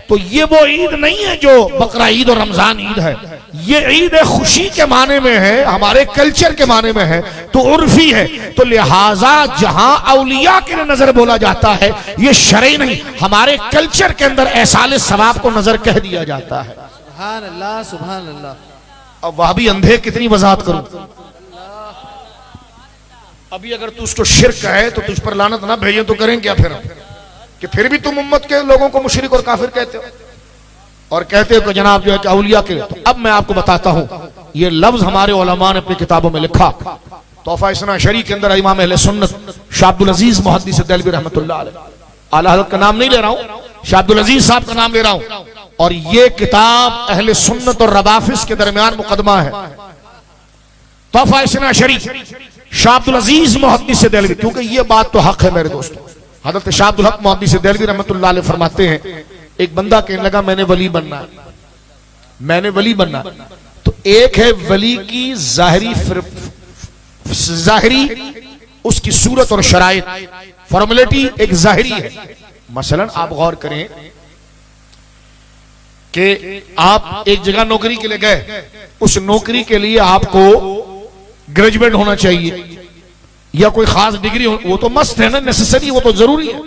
तो ये वो ईद नहीं है जो बकरा ईद और रमजान ईद है, ये ईद खुशी के माने में है, हमारे कल्चर के माने में है, तो उर्फी है। तो लिहाजा जहां औलिया के लिए नजर बोला जाता है, ये शरई नहीं, हमारे कल्चर के अंदर एहसाले सवाब को नजर कह दिया जाता है। सुभान अल्लाह, सुभान अल्लाह। अब वह भी अंधे कितनी वजाहत करूं। अभी अगर तू उसको शिर्क है तो तुझ पर लानत ना भेजे तो करें क्या फिर, कि फिर भी तुम उम्मत के लोगों को मुशरिक और काफिर कहते हो और कहते हो कि जनाब जो है कि औलिया के। तो अब मैं आपको बताता हूं, ये लफ्ज हमारे उलमा ने अपनी किताबों में लिखा। तोहफा इस्ना शरी के अंदर इमाम अहले सुन्नत शाह अब्दुल अजीज मुहद्दिस देहलवी रहमतुल्लाह अलैह, आला हज़रत का नाम नहीं ले रहा हूं, शाह अब्दुल अजीज साहब का नाम ले रहा हूं। और ये किताब अहले सुन्नत और रवाफिस के दरमियान मुकदमा है। तोहफा इस्ना शरी शाह अब्दुल अजीज मुहद्दिस देहलवी, क्योंकि ये बात तो हक है मेरे दोस्तों। हज़रत शाह अब्दुल हक मुहद्दिस देहलवी रहमतुल्लाह अलैह फरमाते हैं, एक बंदा कहने लगा मैंने वली बनना है, मैंने वली बनना। तो एक है वली की जाहिरी उसकी सूरत और शराइत, फॉर्मेलिटी एक जाहिरी है। मसलन आप गौर करें कि आप एक जगह नौकरी के लिए गए, उस नौकरी के लिए आपको ग्रेजुएट होना चाहिए या कोई खास डिग्री हो, वो तो मस्त है ना, नेसेसरी, वो तो जरूरी है।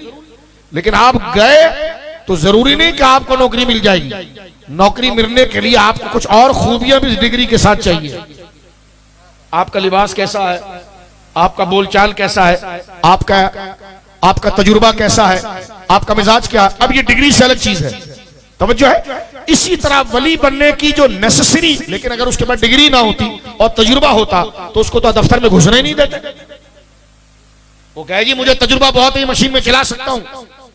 लेकिन आप गए तो जरूरी नहीं कि आपको नौकरी मिल जाएगी। नौकरी मिलने के लिए आपको कुछ और खूबियां भी इस डिग्री के साथ चाहिए। आपका लिबास कैसा है, आपका बोलचाल कैसा है, आपका तजुर्बा कैसा है, आपका मिजाज क्या है। अब ये डिग्री से अलग चीज है, तवज्जो है। इसी तरह वली बनने की जो नेसेसरी, लेकिन अगर उसके बाद डिग्री ना होती और तजुर्बा होता तो उसको तो दफ्तर में घुसने नहीं देते। वो कहे जी मुझे तजुर्बा बहुत है, मशीन में चला सकता हूं।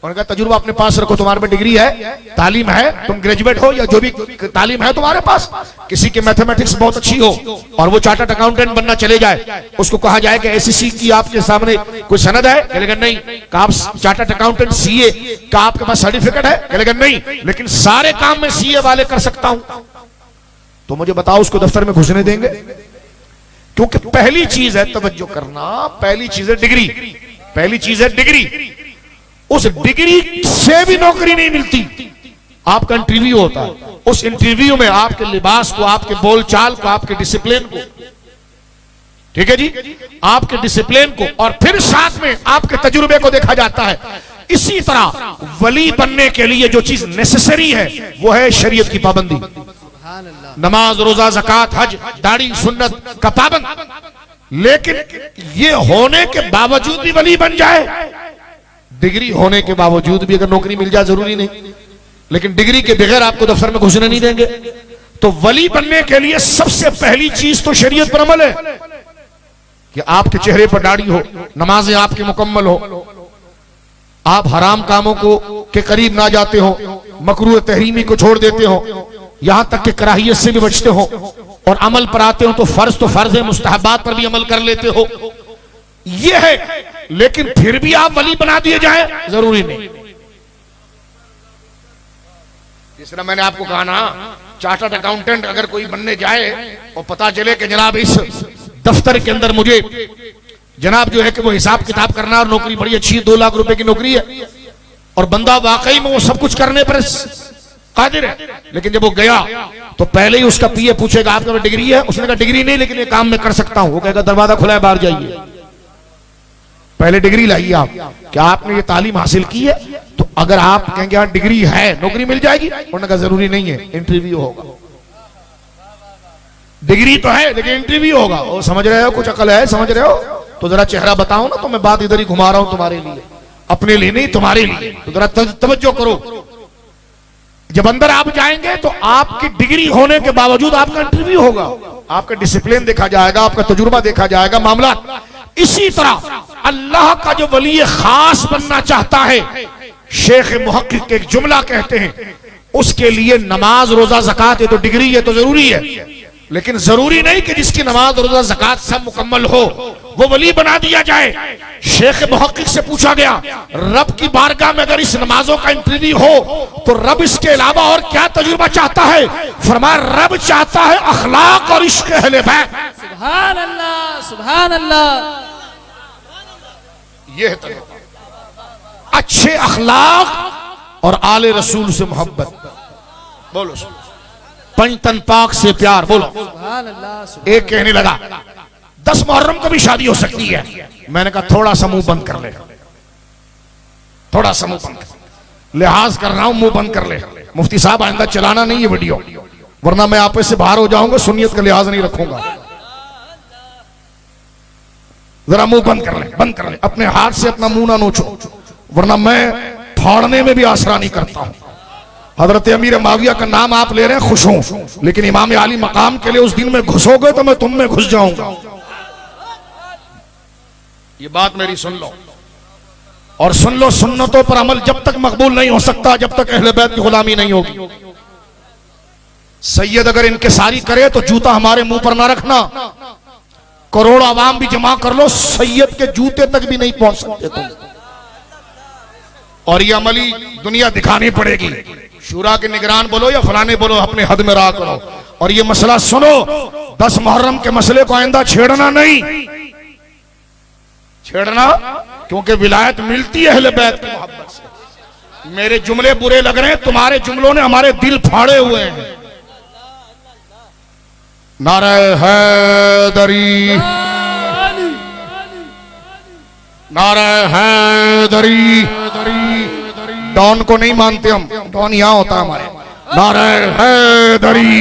उनका तजुर्बा अपने पास रखो, तुम्हारे में डिग्री है, तालीम है, तुम ग्रेजुएट हो या जो भी तालीम है तुम्हारे पास। किसी की मैथमेटिक्स बहुत अच्छी हो और वो चार्टर्ड अकाउंटेंट बनना चले जाए, उसको कहा जाए कि एसएससी की आपके सामने कोई सनद है, कहेगा नहीं। का आप चार्टर्ड अकाउंटेंट सीए का आपके पास सर्टिफिकेट है, कहेगा नहीं, लेकिन सारे काम में सीए वाले कर सकता हूं। तो मुझे बताओ उसको दफ्तर में घुसने देंगे? क्योंकि पहली चीज है तवज्जो करना, पहली चीज है डिग्री, पहली चीज है डिग्री। उस डिग्री से भी नौकरी नहीं मिलती। आपका इंटरव्यू होता है, उस इंटरव्यू में आपके लिबास को, आपके बोलचाल को, आपके डिसिप्लिन को, ठीक है जी, आपके डिसिप्लिन को, और फिर साथ में आपके तजुर्बे को देखा जाता है। इसी तरह वली बनने के लिए जो चीज नेसेसरी है वो है शरीयत की पाबंदी, नमाज, रोजा, ज़कात, हज, दाढ़ी, सुन्नत का पाबंद। लेकिन ये होने के बावजूद भी वली बन जाए, डिग्री होने के बावजूद भी अगर नौकरी मिल जाए जरूरी नहीं, लेकिन डिग्री के बगैर आपको दफ्तर में घुसने नहीं देंगे। तो वली बनने के लिए सबसे पहली चीज तो शरीयत पर अमल है कि आपके चेहरे पर दाढ़ी हो, नमाजें आपकी मुकम्मल हो, आप हराम कामों को के करीब ना जाते हो, मकरूह तहरीमी को छोड़ देते हो, यहां तक कि कराहियत से भी बचते हो, और अमल पर आते हो तो फर्ज है, मुस्तहबात पर भी अमल कर लेते हो। ये है, लेकिन फिर भी आप वली बना दिए जाए जरूरी नहीं। जिस तरह मैंने आपको कहा ना, चार्टर्ड अकाउंटेंट अगर कोई बनने जाए और पता चले कि जनाब इस दफ्तर के अंदर मुझे जनाब जो है कि वो हिसाब किताब करना और नौकरी बड़ी अच्छी है, 2 लाख रुपए की नौकरी है, और बंदा वाकई में वो सब कुछ करने पर कादिर है, लेकिन जब वो गया तो पहले ही उसका पीए पूछेगा आपके पास डिग्री है? उसने कहा डिग्री नहीं, लेकिन ये काम मैं कर सकता हूं। वो कहेगा दरवाजा खुला है, बाहर जाइए, पहले डिग्री लाइए। आप क्या आपने ये तालीम हासिल की है? तो अगर आप कहेंगे हाँ डिग्री है, नौकरी मिल जाएगी, उन्होंने कहा जरूरी नहीं है, इंटरव्यू होगा। डिग्री तो है लेकिन इंटरव्यू होगा। वो समझ रहे हो, कुछ अकल है, समझ रहे हो? तो जरा चेहरा बताओ ना, तो मैं बात इधर ही घुमा रहा हूं तुम्हारे लिए, अपने लिए नहीं, तुम्हारे लिए। तो जरा तवज्जो करो। जब अंदर आप जाएंगे तो आपकी डिग्री होने के बावजूद आपका इंटरव्यू होगा, आपका डिसिप्लिन देखा जाएगा, आपका तजुर्बा देखा जाएगा, मामला। इसी तरह अल्लाह का जो वली खास बनना चाहता है, शेख मुहक्किक के एक जुमला कहते हैं, उसके लिए नमाज, रोजा, ज़कात ये तो डिग्री है, तो जरूरी है, लेकिन जरूरी नहीं कि जिसकी नमाज, रोजा, ज़कात सब मुकम्मल हो वो वली बना दिया जाए। शेख मुहक्किक से पूछा गया, रब की बारगाह में अगर इस नमाजों का इंटरव्यू हो तो रब इसके अलावा और क्या तजुर्बा चाहता है? फरमाया रब चाहता है अखलाक और इश्क अहले बैत। सुभान अल्लाह, सुभान अल्लाह। ये है अच्छे अखलाक और आले रसूल से मोहब्बत। बोलो पंचतन पाक से प्यार। बोलो। सुभान अल्लाह, सुभान एक कहने लगा 10 मुहर्रम को भी शादी हो सकती है। मैंने कहा थोड़ा सा मुंह बंद कर ले, थोड़ा सा मुंह बंद कर, लिहाज कर रहा हूं, मुंह बंद कर ले। मुफ्ती साहब आइंदा चलाना नहीं ये वीडियो, वरना मैं आप से बाहर हो जाऊंगा, सुन्नियत का लिहाज नहीं रखूंगा। जरा मुंह बंद कर ले, बंद कर ले, अपने हाथ से अपना मुंह ना नोचो, वरना मैं फाड़ने में भी आसरा नहीं करता हूं। हजरत अमीर माविया का नाम आप ले रहे हैं, खुश हूं, लेकिन इमाम आली मकाम के लिए उस दिन में घुसोगे तो मैं तुम में घुस जाऊंगा। ये बात मेरी सुन लो, और सुन लो, सुन्नतों पर अमल जब तक मकबूल नहीं हो सकता जब तक अहले बैत की गुलामी नहीं होगी। सैयद अगर इनकिसारी करे तो जूता हमारे मुंह पर ना रखना, करोड़ आवाम भी जमा कर लो, सैयद के जूते तक भी नहीं पहुंच सकते तुम। और ये अमली दुनिया दिखानी पड़ेगी। शूरा के निगरान बोलो या फलाने बोलो, अपने हद में रहा करो। और ये मसला सुनो, 10 मुहर्रम के मसले को आइंदा छेड़ना नहीं, छेड़ना, क्योंकि विलायत मिलती है अहले बैत की मोहब्बत से। मेरे जुमले बुरे लग रहे हैं, तुम्हारे जुमलों ने हमारे दिल फाड़े हुए हैं। नारे हैदरी, नारे हैदरी। डॉन को नहीं मानते हम, डॉन यहां होता है हमारे। नारे हैदरी,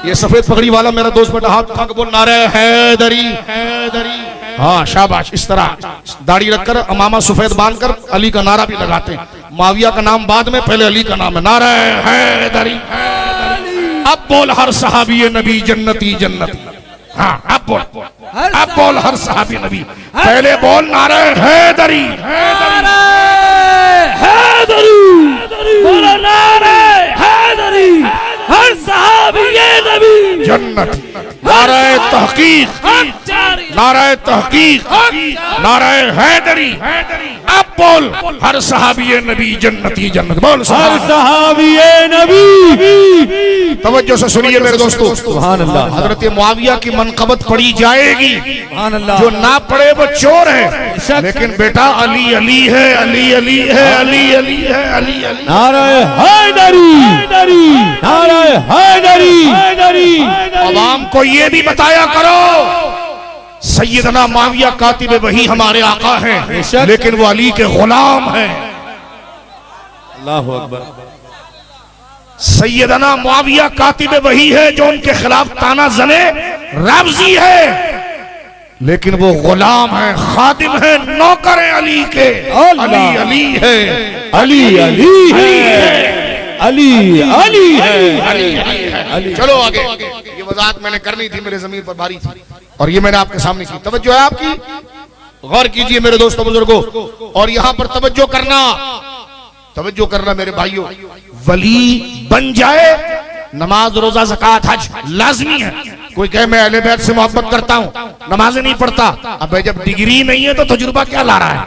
ये सफेद पगड़ी वाला मेरा दोस्त बेटा हाथ उठा के बोल, नारे हैदरी, हैदरी। हाँ शाबाश, इस तरह दाढ़ी रखकर अमामा सफेद बांधकर अली का नारा भी लगाते हैं। माविया का नाम बाद में, पहले अली का नाम है। नारे हैदरी, अब बोल हर सहाबी नबी जन्नती जन्नती। हाँ अब बोल, अब बोल हर सहाबी नबी। पहले बोल नारे हैदरी, हैदरी, बोलो नारे हैदरी, हर सहाबी नबी जन्नत। नारे तहकीक, नारे तहकीक, नारे हैदरी। अब बोल हर सहाबी नबी जन्नती जन्नत। बोल हर सहाबी नबी। तवज्जो से सुनिए मेरे दोस्तों, सुभान अल्लाह। हजरत मुआविया की मनकबत पढ़ी जाएगी, सुभान अल्लाह। जो ना पढ़े वो चोर है। लेकिन बेटा अली अली है, अली अली है, अली अली है, अली अली। नारे हैदरी, नारे हैदरी। अवाम को ये भी बताया करो, सैयदना मुआविया कातिब वही हमारे आका हैं, लेकिन वो अली के गुलाम हैं। अल्लाहु अकबर। सैयदना मुआविया कातिब वही है जो उनके खिलाफ ताना जने राबजी है, लेकिन वो गुलाम है, खादिम है, नौकर है अली के। अली अली है, अली अली है, अली अली है, अली। चलो आगे, ये वजाहत मैंने करनी थी, मेरे जमीन पर भारी थी, और ये मैंने आपके सामने की। तवज्जो है आपकी, गौर कीजिए मेरे दोस्तों बुजुर्गों, और यहां पर तवज्जो करना, तवज्जो करना मेरे भाइयों। वली बन जाए, नमाज रोजा ज़कात हज लाजमी है। कोई कहे मैं अहले बैत से मोहब्बत करता हूं, नमाज़ें नहीं पढ़ता, अब जब डिग्री नहीं है तो तजुर्बा क्या ला रहा है?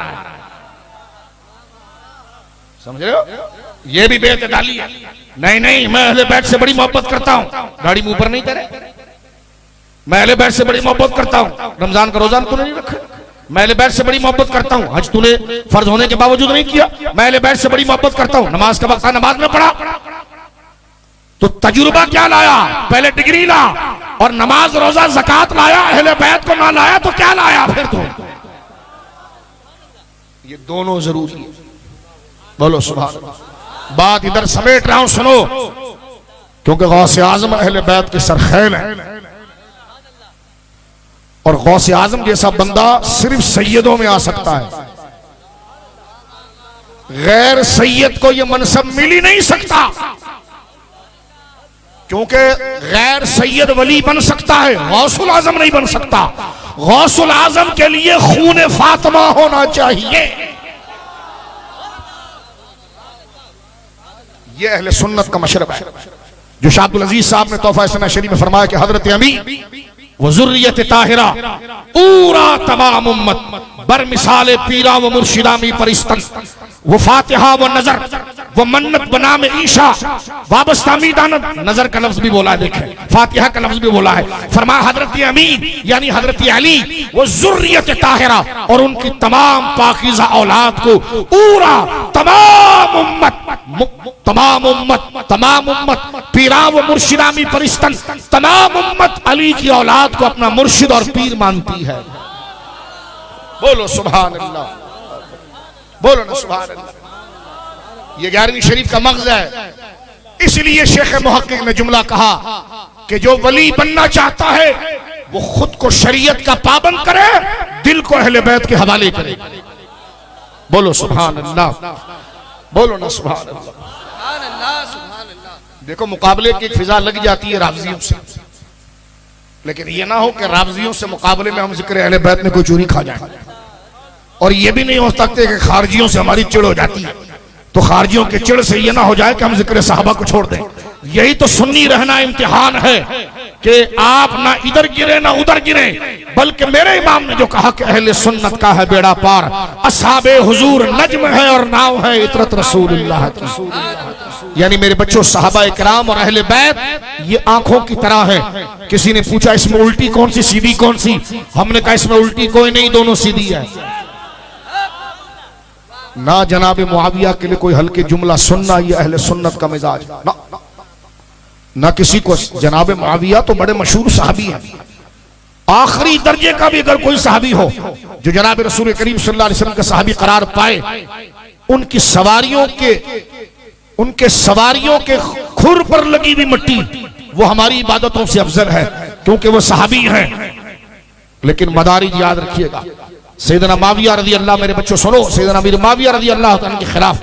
समझ रहे हो? ये भी बेइत्तेदाली है। नहीं नहीं, मैं अहले बैत से बड़ी मोहब्बत करता हूं, गाड़ी मुंह पर नहीं करे। मैं अहले बैत से बड़ी मोहब्बत करता हूं, रमजान का रोजा तूने नहीं रखा। मैं अहले बैत से बड़ी मोहब्बत करता हूं, हज तूने फर्ज होने के बावजूद नहीं किया। मैं अहले बैत से बड़ी मोहब्बत करता हूं, नमाज का वक्त नमाज में पढ़ा। तो तजुर्बा क्या लाया? पहले डिग्री ला, और नमाज रोजा ज़कात लाया, अहले बैत को ना लाया तो क्या लाया फिर? तो ये दोनों जरूरी है। बोलो सुभान अल्लाह। बात इधर समेट रहा हूं, सुनो, क्योंकि गौसे आजम अहले बैत के सरखैल है, और गौसे आजम जैसा बंदा सिर्फ सैयदों में आ सकता है। गैर सैयद को यह मनसब मिल ही नहीं सकता, क्योंकि गैर सैयद वली बन सकता है, गौसुल आजम नहीं बन सकता। गौसुल आजम के लिए खून फातिमा होना चाहिए। यह अहले सुन्नत का मशरब है, जो शाह अब्दुल अजीज साहब ने तोहफा सना शरीफ में फरमाया कि हजरत अमी व ज़ुर्रियत ताहिरा पूरा तमाम उम्मत बर मिसाल पीरा व मुर्शिदामी परिस्तन वो फातिहा व नजर वो मन्नत बना में ईशा वाबस्ता मीदानत, नजर का लफ्ज भी बोला है, देखें फातिहा का लफ्ज भी बोला है। फरमाया हजरत अमीन यानी हजरत अली वो जुर्रियत ताहिरा और उनकी तमाम पाकीज़ा औलाद को पूरा तमाम उम्मत पीरा व मुर्शिदामी परिस्तन तमाम उम्मत अली की औलाद को अपना मुर्शिद और पीर मानती है। बोलो सुभान अल्लाह, बोलो ना सुभान अल्लाह। ये 11वीं शरीफ का मग़ज़ है। इसलिए शेख मुहक्किक ने जुमला कहा कि जो वली बनना चाहता है वो खुद को शरीयत का पाबंद करे, दिल को अहले बैत के हवाले करे। बोलो सुभान अल्लाह, बोलो ना सुभान अल्लाह। देखो मुकाबले की एक फिजा लग जाती है रावजियों से, लेकिन ये ना हो कि रावजियों से मुकाबले में हम जिक्र अहले बैत में कोई चोरी खा जाए, और ये भी नहीं हो सकते कि खारजियों से हमारी चिड़ हो जाती है तो खारजियों के चिड़ से ये ना हो जाए कि हम जिक्र साहबा को छोड़ दें। यही तो सुन्नी रहना इम्तिहान है कि आप ना इधर गिरे ना उधर गिरे, बल्कि मेरे इमाम ने जो कहा कि अहले सुन्नत का है बेड़ा पार, असहाबे हुजूर नज्म है और नाव है इतरत रसूलुल्लाह की। यानी मेरे बच्चों सहाबा इकराम और अहले बैत ये आंखों की तरह है। किसी ने पूछा इसमें उल्टी कौन सी सीधी कौन सी, हमने कहा इसमें उल्टी कोई नहीं, दोनों सीधी है। ना जनाब मुआविया के लिए कोई हल्के जुमला सुनना, ये अहले सुन्नत का मिजाज ना, ना किसी को। जनाब मुआविया तो बड़े मशहूर सहाबी हैं, आखिरी दर्जे का भी अगर कोई सहाबी हो जो जनाब रसूल करीम सल्लल्लाहु अलैहि वसल्लम का सहाबी करार पाए, उनकी सवारियों के खुर पर लगी हुई मिट्टी वो हमारी इबादतों से अफजल है, क्योंकि वो सहाबी हैं। लेकिन मदारिज याद रखिएगा, सैयदना माविया रज़ी अल्लाह, मेरे बच्चों सुनो, सैयदना अमीर माविया रज़ी अल्लाह तआला के खिलाफ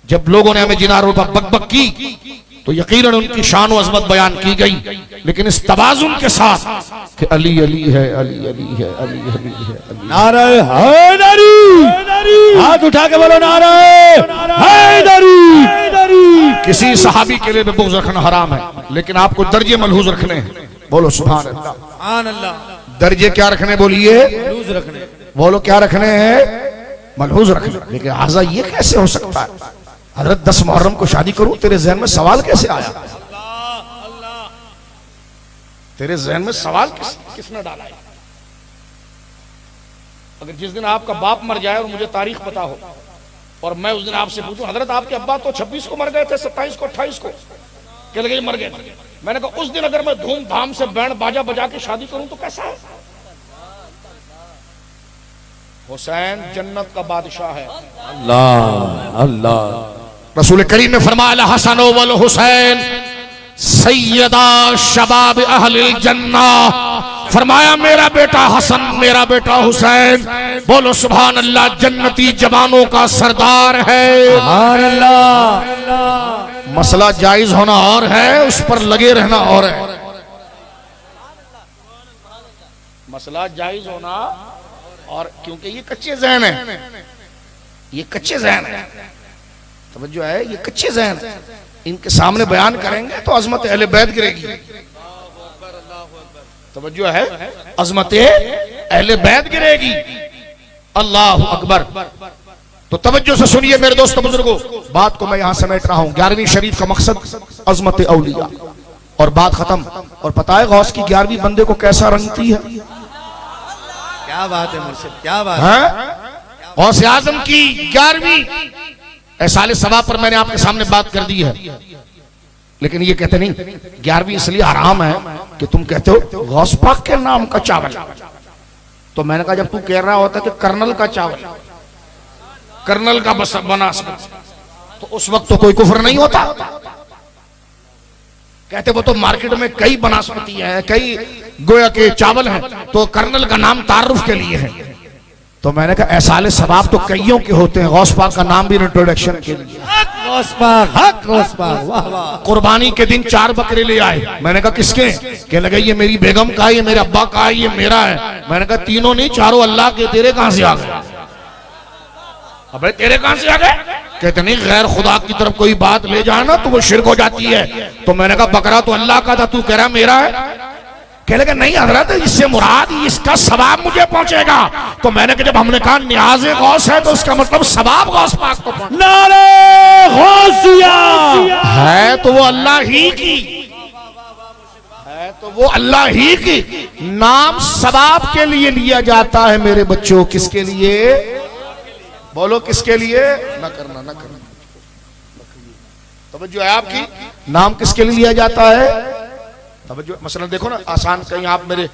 जब लोगों ने हमें जिनारों पर बकबक की तो यकीनन उनकी शान व अज़मत बयान की गई, लेकिन इस तवाज़ुन के साथ कि अली अली है, अली अली है, अली अली है। नारे हैदरी, हाथ उठा के बोलो नारे हैदरी। किसी सहाबी के लिए बुग़्ज़ रखना हराम है, लेकिन आपको दर्जे मलहूज रखने हैं। बोलो सुभान अल्लाह, सुभान अल्लाह। दर्जे क्या रखने बोलिए, मलहूज रखने। बोलो क्या रखने हैं, मलहूज रखने। लेकिन आजा ये कैसे हो सकता है, हज़रत 10 मुहर्रम को शादी करूं, तेरे ज़हन में सवाल कैसे आया? तेरे ज़हन में सवाल किसने डाला है? अगर जिस दिन आपका बाप मर जाए और मुझे तारीख पता हो और मैं उस दिन आपसे पूछूं हज़रत आपके अब्बा तो 26 को मर गए थे, 27 को, 28 को, क्या लगे मर गए? मैंने कहा उस दिन अगर मैं धूमधाम से बैंड बाजा बजा के शादी करूं तो कैसा है? हुसैन जन्नत का बादशाह है। अल्लाह अल्लाह। रसूल करीम ने फरमाया हसन वल हुसैन सैयदा शबाब अहलिल जन्ना, फरमाया मेरा बेटा हसन, मेरा बेटा हुसैन, बोलो सुभान अल्लाह, जन्नती जवानों का सरदार है। सुभान अल्लाह। मसला जायज होना और है, उस पर लगे रहना और है। मसला जायज होना और, क्योंकि ये कच्चे ज़हन है, ये कच्चे ज़हन है, तवज्जो है, ये कच्चे ज़हन है, इनके सामने बयान करेंगे तो अज़मत अहले बैत गिरेगी। तवज्जो है, अज़मत अहले बैत गिरेगी। अल्लाह अकबर। तो तवज्जो से सुनिए मेरे दोस्तों बुजुर्गों, बात को मैं यहां समेट रहा हूं। 11वीं शरीफ का मकसद अज़मत औलिया और बात खत्म। और पता है गौस की 11वीं बंदे को कैसा रंगती है? क्या बात है मुर्शिद, क्या बात है? गौस आज़म की 11वीं साले सवाब पर मैंने आपके सामने बात कर दी है, लेकिन ये कहते नहीं 11वीं इसलिए हराम है कि तुम कहते हो गौस पाक के नाम का चावल। तो मैंने कहा जब तू कह रहा होता कि कर्नल का चावल, कर्नल का बना, तो उस वक्त तो कोई कुफर नहीं होता। कहते वो तो मार्केट में कई बनास्पति है, कई गोया के चावल हैं, तो कर्नल का नाम तारुफ के लिए है। तो मैंने कहा ऐसाले सवाब तो कईयों के होते हैं, गौस पाक का नाम भी इंट्रोडक्शन के लिए। कुर्बानी के दिन 4 बकरे ले आए, मैंने कहा किसके? कह लगे ये मेरी बेगम का, ये मेरे अब्बा का, ये मेरा है। मैंने कहा तीनों नहीं, चारों अल्लाह के, तेरे कहां से आ गए? अबे तेरे कहां से आ गए? कहते नहीं गैर खुदा की तरफ कोई बात ले जाए ना तो वो शिरक हो जाती है। तो मैंने कहा बकरा तो अल्लाह का था, तू कह रहा मेरा है। कह लगे नहीं हजरत, इससे मुराद इसका सवाब मुझे पहुंचेगा। तो मैंने कहा जब हमने कहा नियाज़ गौस है तो उसका मतलब सवाब गौस पाक को पहुंचे। नारे गौसिया है तो वो अल्लाह ही की, है तो वो अल्लाह ही की। नाम सवाब के लिए लिया जाता है मेरे बच्चों। किसके लिए? बोलो किसके लिए? ना करना, ना करना। तवज्जो है आपकी। नाम किसके लिए लिया जाता है? तवज्जो। मसलन देखो ना, आसान, कहीं आप मेरे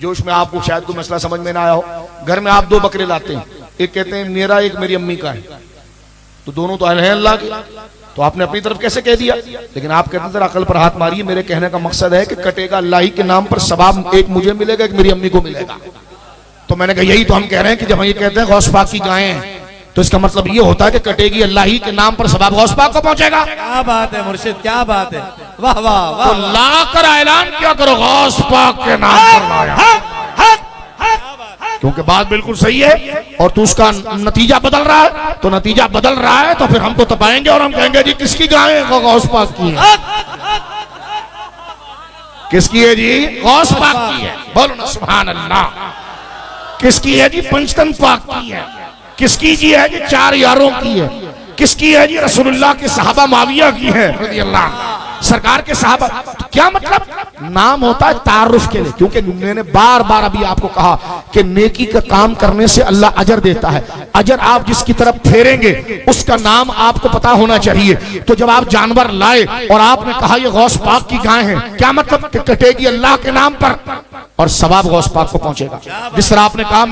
जोश में आपको शायद कोई मसला समझ में ना आया हो। घर में आप दो बकरे लाते हैं, एक कहते हैं मेरा, एक मेरी अम्मी का है, तो दोनों तो हैं अल्लाह के, तो आपने अपनी तरफ कैसे कह दिया? लेकिन आप कहते हैं जरा अकल पर हाथ मारिए। मेरे कहने का मकसद है कि कटेगा अल्लाह ही के नाम पर सवाब, एक मुझे मिलेगा, एक मेरी अम्मी को मिलेगा। तो मैंने कहा यही तो हम कह रहे हैं कि जब हम ये कहते हैं गौस पाक की गायें हैं, तो इसका मतलब ये होता है कि कटेगी अल्लाह ही के नाम पर सवाब गौस पाक को पहुंचेगा। क्या बात है मुर्शिद, क्या बात है, वाह वाह वाह। तो ला कर ऐलान क्या करो, गौस पाक के नाम पर लाया, क्योंकि बात बिल्कुल सही है। और तू उसका नतीजा बदल रहा है, तो नतीजा बदल रहा है तो फिर हम तो तपाएंगे और हम कहेंगे जी किसकी गाय है? गौस पाक की है। किसकी है जी? गौस पाक की है। बोलो ना सुभान अल्लाह। किसकी है जी? पंचतन पाक की है। किसकी जी है जी? चार यारों की है। किसकी है जी? रसूलुल्लाह के सहाबा माविया की है रज़ी अल्लाह, सरकार के सहाबा। तो क्या मतलब? नाम होता है तारुफ के लिए, क्योंकि मैंने बार बार अभी आपको कहा कि नेकी का काम करने से अल्लाह अजर देता है। अजर आप जिसकी तरफ फेरेंगे उसका नाम आपको पता होना चाहिए। तो जब आप जानवर लाए और आपने कहा ये गौस पाक की गाय है, क्या मतलब? कि कटेगी अल्लाह के नाम पर और सवाब गौस पाक को पहुंचेगा। जिस तरह आपने कहा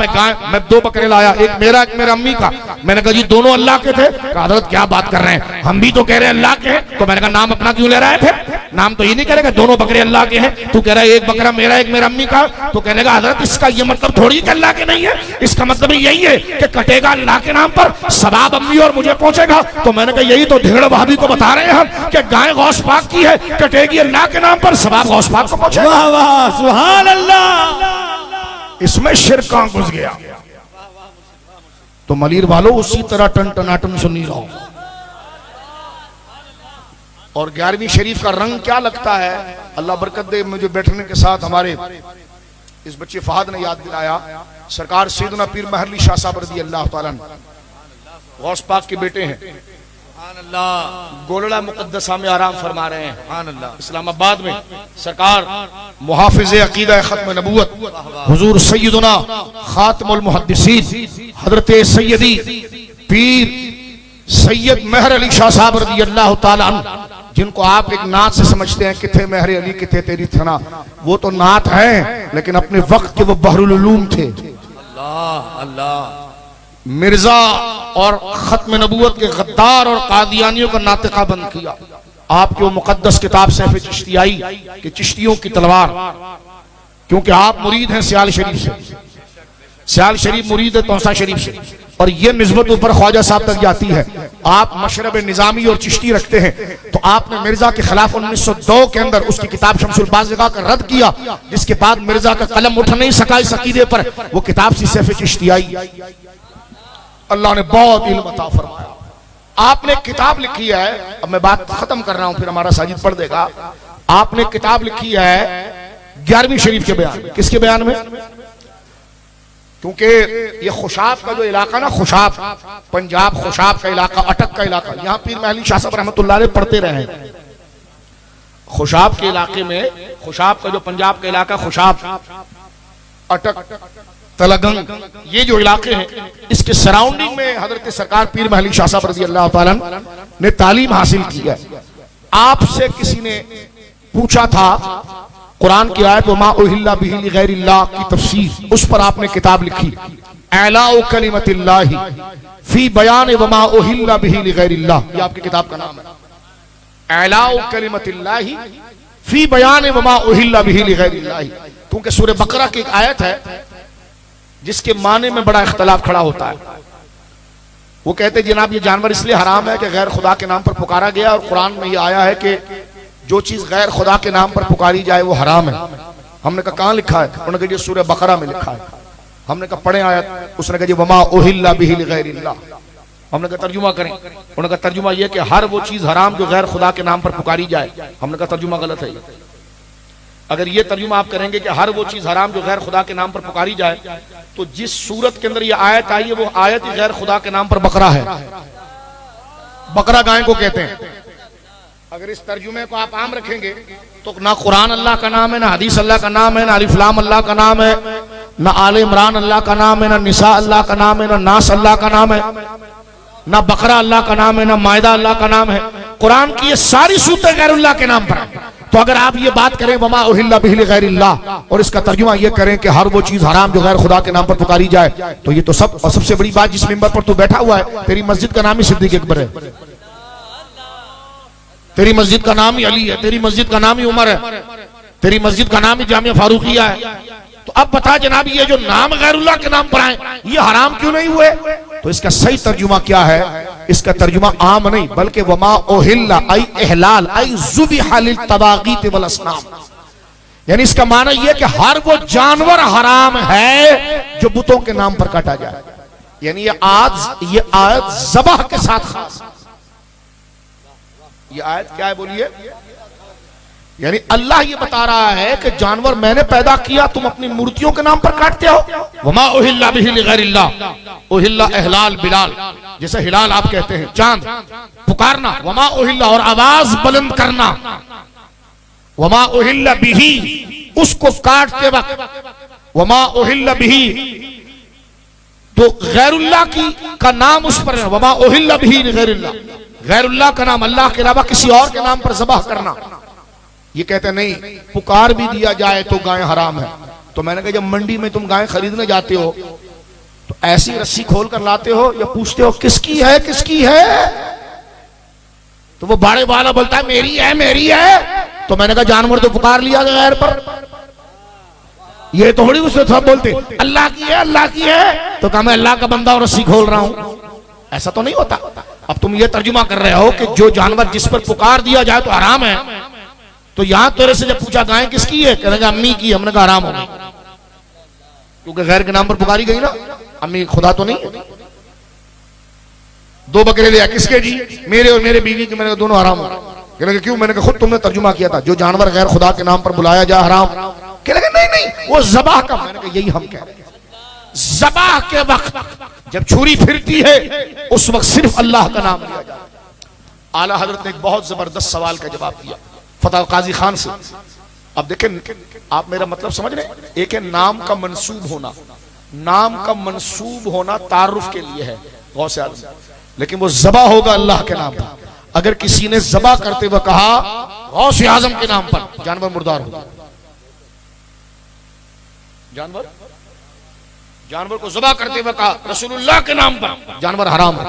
मैं दो बकरे लाया, एक मेरा, एक मेरा अम्मी का। मैंने कहा जी दोनों अल्लाह के थे। कहा हज़रत क्या बात कर रहे हैं, हम भी तो कह रहे हैं अल्लाह के हैं। तो मैंने कहा नाम अपना क्यों ले रहा है? फिर नाम तो ये नहीं करेगा दोनों बकरे अल्लाह के हैं, तू कह रहा है एक बकरा मेरा, एक मेरा अम्मी का। तो कहने का हज़रत इसका ये मतलब थोड़ी कि अल्लाह के नहीं है, इसका मतलब यही है कि कटेगा अल्लाह के नाम पर, सवाब अम्मी और मुझे पहुंचेगा। तो मैंने कहा यही तो ढेड़ भाभी को बता रहे हैं हम कि गाय गौस पाक की है, कटेगी अल्लाह के नाम पर, सवाब गौस पाक को पहुंचेगा। वाह वाह सुभान अल्लाह। इसमें शिर्क कहां घुस गया? तो मलीर वालों उसी तरह टन टनाटन सुनी रहो। और 11वीं शरीफ का रंग क्या लगता है? अल्लाह बरकत दे, मुझे बैठने के साथ हमारे इस बच्चे फहद ने याद दिलाया, सरकार सैयदना पीर महरली शाह साहब रज़ी अल्लाह तआला गौस पाक के बेटे हैं, गोलड़ा मुकद्दसा में आराम फरमा रहे हैं इस्लामाबाद में। सरकार मुहाफिज़े अकीदा खत्म नबूवत हुजूर सैयदना खातमुल मुहद्दिसीन हजरत सैयदी पीर सैयद मेहर अली शाह साहब रज़ी अल्लाह तआला अन्हु, जिनको आप एक नात से समझते हैं, किथे मेहर अली किथे तेरी थना, वो तो नात है लेकिन अपने वक्त के वो बहरुल उलूम थे। अल्लाह अल्लाह। मिर्जा और खत्म नबूवत के गद्दार और कादियानियों का नातिका बंद किया। आपकी वो मुकद्दस किताब सैफ चिश्तियाई कि चिश्तियों की तलवार, क्योंकि आप मुरीद हैं सियाल शरीफ से, सियाल शरीफ मुरीद है तौसा शरीफ से, और ये निस्बत ऊपर ख्वाजा साहब तक जाती है। आप मशरब निजामी और चिश्ती रखते हैं, तो आपने मिर्जा के खिलाफ 1902 के अंदर उसकी किताब शमसुल बाज़िगा का रद्द किया, जिसके बाद मिर्जा का कलम उठ नहीं सका इस अकीदे पर। वो किताब सी सैफ चिश्तियाई, अल्लाह ने बहुत इल्म अता फरमाया। आपने किताब लिखी है, अब मैं बात खत्म कर रहा हूं फिर हमारा साजिद पढ़ देगा। आपने किताब लिखी है 11वीं शरीफ के बयान में। किसके बयान में? क्योंकि ये खुशाब का जो इलाका ना, खुशाब पंजाब खुशाब का इलाका, अटक का इलाका, यहाँ पीर महली शाह साहब रहमतुल्लाह अलैह पढ़ते रहे। खुशाब के इलाके में, खुशाब का जो पंजाब का इलाका, खुशाब, अटक, तलगंग, ये जो इलाके हैं, इसके सराउंडिंग में हजरत सरकार पीर महली शाह साहब रज़ी अल्लाह तआला ने तालीम हासिल की है। आपसे किसी ने पूछा था कुरान की आयत वमा उहिल्ला बिही लिगैरिल्लाह की तफसीर, उस पर आपने किताब लिखी, एलाउ कलिमतिल्लाहि फी बयान वमा उहिल्ला बिही लिगैरिल्लाह, ये आपकी किताब का नाम है, एलाउ कलिमतिल्लाहि फी बयान वमा उहिल्ला बिही लिगैरिल्लाह। क्योंकि सूरह बकरा की एक आयत है जिसके माने में बड़ा इख्तलाफ खड़ा होता है। वो कहते जनाब ये जानवर इसलिए हराम है कि गैर खुदा के नाम पर पुकारा गया, और कुरान में ये आया है कि जो चीज गैर खुदा के नाम पर पुकारी जाए वो हराम है। हमने कहा कहाँ लिखा है? उन्होंने कहा ये सूरह बकरा में लिखा है। हमने कहा पढ़े आयत, उसने कहा जी वमा उहिल्ला बिही लिगैरिल्लाह। हमने कहा तर्जुमा करें, उन्होंने कहा तर्जुमा ये कि हर वो चीज हराम जो गैर खुदा के नाम पर पुकारी जाए। हमने कहा तर्जुमा गलत है। अगर ये तर्जुमा आप करेंगे कि हर वो चीज हराम जो गैर खुदा के नाम पर पुकारी जाए, तो जिस सूरत के अंदर ये आयत आई है वो आयत ही गैर खुदा के नाम पर बकरा है। बकरा गाय को कहते हैं। अगर इस तर्जुमे को आप आम रखेंगे तो ना कुरान अल्लाह का नाम है, ना हदीस अल्लाह का नाम है, ना अलिफ लाम अल्लाह का नाम है, ना आले इमरान अल्लाह का नाम है, ना निसा अल्लाह का नाम है, ना नास अल्लाह का नाम है, ना बकरा अल्लाह का नाम है, ना मायदा अल्लाह का नाम है। कुरान की ये सारी सूरतें गैरुल्लाह के नाम पर है। तो अगर आप ये बात करें वमा उहिल्ला बिही गैरिल्लाह और इसका तर्जुमा ये करें कि हर वो चीज हराम जो गैर खुदा के नाम पर पुकारी जाए, तो ये तो सब, और सबसे बड़ी बात, जिस मिंबर पर तू बैठा हुआ है तेरी मस्जिद का नाम ही सिद्दीक अकबर है, तेरी मस्जिद का नाम ही अली है, तेरी मस्जिद का नाम ही उमर है, तेरी मस्जिद का नाम ही जामिया फारूकिया है। तो अब बता जनाब, ये जो नाम गैरुल्लाह के नाम पर आए ये हराम क्यों नहीं हुए? तो इसका सही तर्जुमा क्या है? इसका तर्जुमा आम नहीं बल्कि वमा ओहिल्ला आई इहलाल आई ज़ुबिहा लिल तवागीत वल असनाम, यानी इसका माना यह कि हर वो जानवर हराम है जो बुतों के नाम पर काटा जाए। यानी ये आयत ज़बाह के साथ खास। ये आयत क्या है बोलिए? यानी अल्लाह ये बता रहा है कि जानवर मैंने पैदा किया, तुम अपनी मूर्तियों के नाम पर काटते हो। वमा उहिल्ला बिही लिगैरिल्लाह, उहिल्ला इहलाल बिलाल, जैसे हिलाल आप कहते हैं चांद पुकारना, वमा उहिल्ला और आवाज बुलंद करना, वमा उहिल्ला बिही उसको काटते वक्त, वमा उहिल्ला बिही तो गैरुल्लाह का नाम उस पर, वमा उहिल्ला बिही लिगैरिल्लाह, गैरुल्लाह का नाम अल्लाह के अलावा किसी और के नाम पर ज़बाह करना। ये कहते नहीं, पुकार भी दिया जाए तो गाय हराम है। तो मैंने कहा जब मंडी में तुम गाय खरीदने जाते हो तो ऐसी रस्सी खोल कर लाते हो या पूछते हो किसकी है किसकी है? तो वो बाड़े वाला बोलता है मेरी है मेरी है। तो मैंने कहा जानवर तो पुकार लिया गैर पर, ये थोड़ी उससे सब बोलते अल्लाह की है अल्लाह की है। तो कहा मैं अल्लाह का बंदा और रस्सी खोल रहा हूं, ऐसा तो नहीं होता। अब तुम ये तर्जुमा कर रहे हो कि जो जानवर जिस पर पुकार दिया जाए तो हराम है। तो यहां तेरे से जब पूछा गाय किसकी है, कहने अम्मी की, हमने कहा हराम हो गई क्योंकि गैर के नाम पर पुकारी गई ना, अम्मी खुदा तो नहीं। दो बकरे ले आए, किसके जी? मेरे और मेरे बीवी के। मैंने कहा दोनों हराम हो। कहने लगे क्यों? मैंने कहा खुद तुमने तर्जुमा किया था, जो जानवर गैर खुदा के नाम पर बुलाया जाए हराम। कहने लगे नहीं नहीं वो ज़बाह का। मैंने कहा यही हम कह रहे हैं, ज़बाह के वक्त जब छुरी फिरती है उस वक्त सिर्फ अल्लाह का नाम लिया जाए। आला हजरत ने एक बहुत जबरदस्त सवाल का जवाब दिया फतह काजी खान से। अब देखें आप मेरा मतलब समझ रहे हैं, एक है नाम का मंसूब होना, नाम का मंसूब होना तारुफ के लिए है गौसे आज़म, लेकिन वो ज़बा होगा अल्लाह के नाम पर। अगर किसी ने ज़बा करते हुए कहा गौसे आज़म के नाम पर, जानवर मुर्दार होगा। जानवर को ज़बा करते हुए कहा रसूलुल्लाह के नाम पर, जानवर हराम है,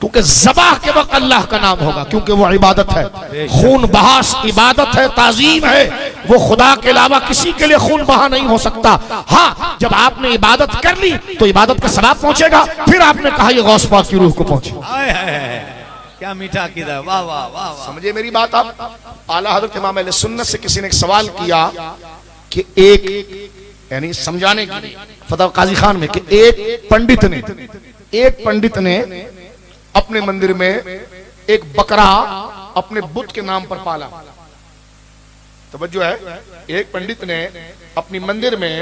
क्योंकि ज़बाह के वक्त अल्लाह का नाम होगा, क्योंकि वो इबादत है, खून बहास इबादत है, ताज़ीम है। वो खुदा के अलावा किसी के लिए खून बहा नहीं हो सकता। हाँ, जब आपने इबादत कर ली तो इबादत का सवाब पहुंचेगा। फिर आपने कहा ये गौस पाक की रूह को पहुंचे। क्या मीठा किया, वाह वाह वाह। समझे मेरी बात आप? आला हज़रत इमाम अहले सुन्नत से किसी ने एक सवाल किया कि एक, यानी समझाने के लिए फतह काजी खान में, कि एक पंडित ने अपने मंदिर में एक बकरा अपने बुत के नाम पर पाला। तवज्जो है, एक पंडित ने अपनी मंदिर में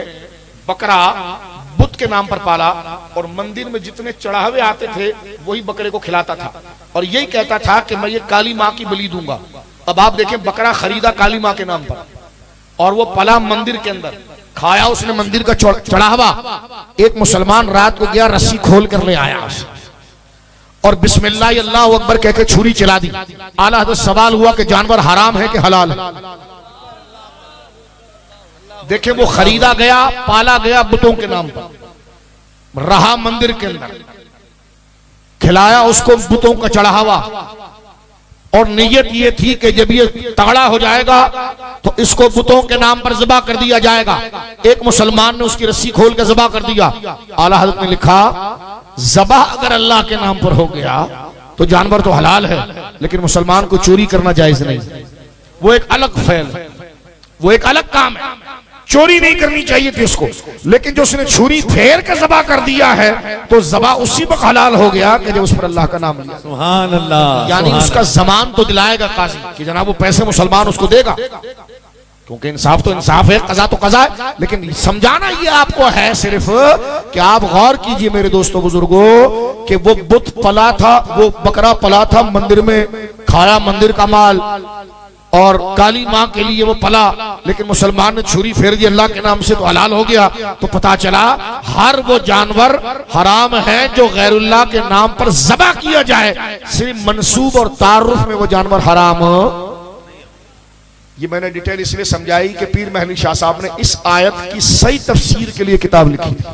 बकरा बुत के नाम पर पाला और मंदिर में जितने चढ़ावे आते थे वही बकरे को खिलाता था और यही कहता था कि मैं ये काली माँ की बलि दूंगा। अब आप देखें, बकरा खरीदा काली माँ के नाम पर और वो पला मंदिर के अंदर, खाया उसने मंदिर का चढ़ावा। एक मुसलमान रात को गया, रस्सी खोल कर ले आया और बिस्मिल्लाह अल्लाहु अकबर कह के छुरी चला दी। आला हज़रत सवाल हुआ कि जानवर हराम है कि हलाल है? देखे वो खरीदा गया, पाला गया बुतों के नाम पर, रहा मंदिर के अंदर, खिलाया उसको बुतों का चढ़ावा और नियत ये थी कि जब ये तगड़ा हो जाएगा तो इसको बुतों के नाम पर ज़बा कर दिया जाएगा। एक मुसलमान ने उसकी रस्सी खोल कर ज़बा कर दिया। आला हज़रत ने लिखा ज़बा अगर अल्लाह के नाम पर हो गया तो जानवर तो हलाल है, लेकिन मुसलमान को चोरी करना जायज नहीं। वो एक अलग फैल है, वो एक अलग काम है, चोरी नहीं करनी चाहिए थी उसको। लेकिन जो उसने छुरी फेर के ज़बा कर दिया है तो ज़बा उसी वक्त हलाल हो गया कि जब उस पर अल्लाह का नाम लिया। सुभान अल्लाह। यानी उसका जमान तो दिलाएगा काजी कि जनाब वो पैसे मुसलमान उसको देगा, क्योंकि इंसाफ तो इंसाफ है, कज़ा तो कज़ा है, लेकिन समझाना ये आपको है सिर्फ कि आप गौर कीजिए मेरे दोस्तों बुजुर्गों कि वो बुत पला था, वो बकरा पला था, मंदिर में खाया मंदिर का माल और काली माँ के लिए वो पला, लेकिन मुसलमान ने छुरी फेर दी अल्लाह के नाम से तो हलाल हो गया। तो पता चला हर वो जानवर हराम है जो गैरुल्लाह के नाम पर ज़बह किया जाए, सिर्फ मंसूब और तारुफ में वो जानवर हराम। ये मैंने डिटेल इसलिए समझाई कि पीर महली शाह साहब ने इस आयत की सही तफसीर के लिए किताब लिखी थी।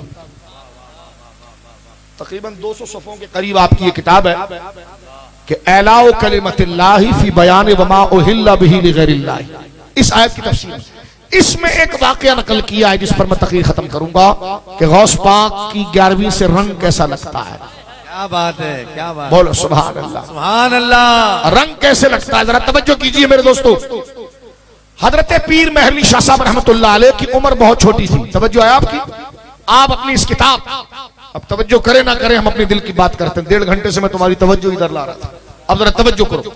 तकरीबन 200 सफ़ों के करीब आपकी ये किताब है कि एलाउ कलिमतिल्लाहि फी बयान वमा उहिल्ला बिही लिगैरिल्लाह। इस आयत की तफसीर इसमें एक वाकया नकल किया है जिस पर मैं तकरीर खत्म करूंगा कि गौस पाक की 11वीं से रंग कैसा लगता है। क्या बात है, क्या बात, बोलो सुभान अल्लाह, सुभान अल्लाह। रंग कैसे लगता है जरा तवज्जो कीजिए मेरे दोस्तों। हजरत पीर महली शाह साहब रहमतुल्लाह अलैह की उम्र बहुत छोटी थी। तवज्जो है आपकी? आप अपनी इस किताब, अब तवज्जो करें ना करें हम अपने दिल की बात करते हैं। 1.5 घंटे से मैं तुम्हारी तवज्जो इधर ला रहा था, अब जरा तवज्जो करो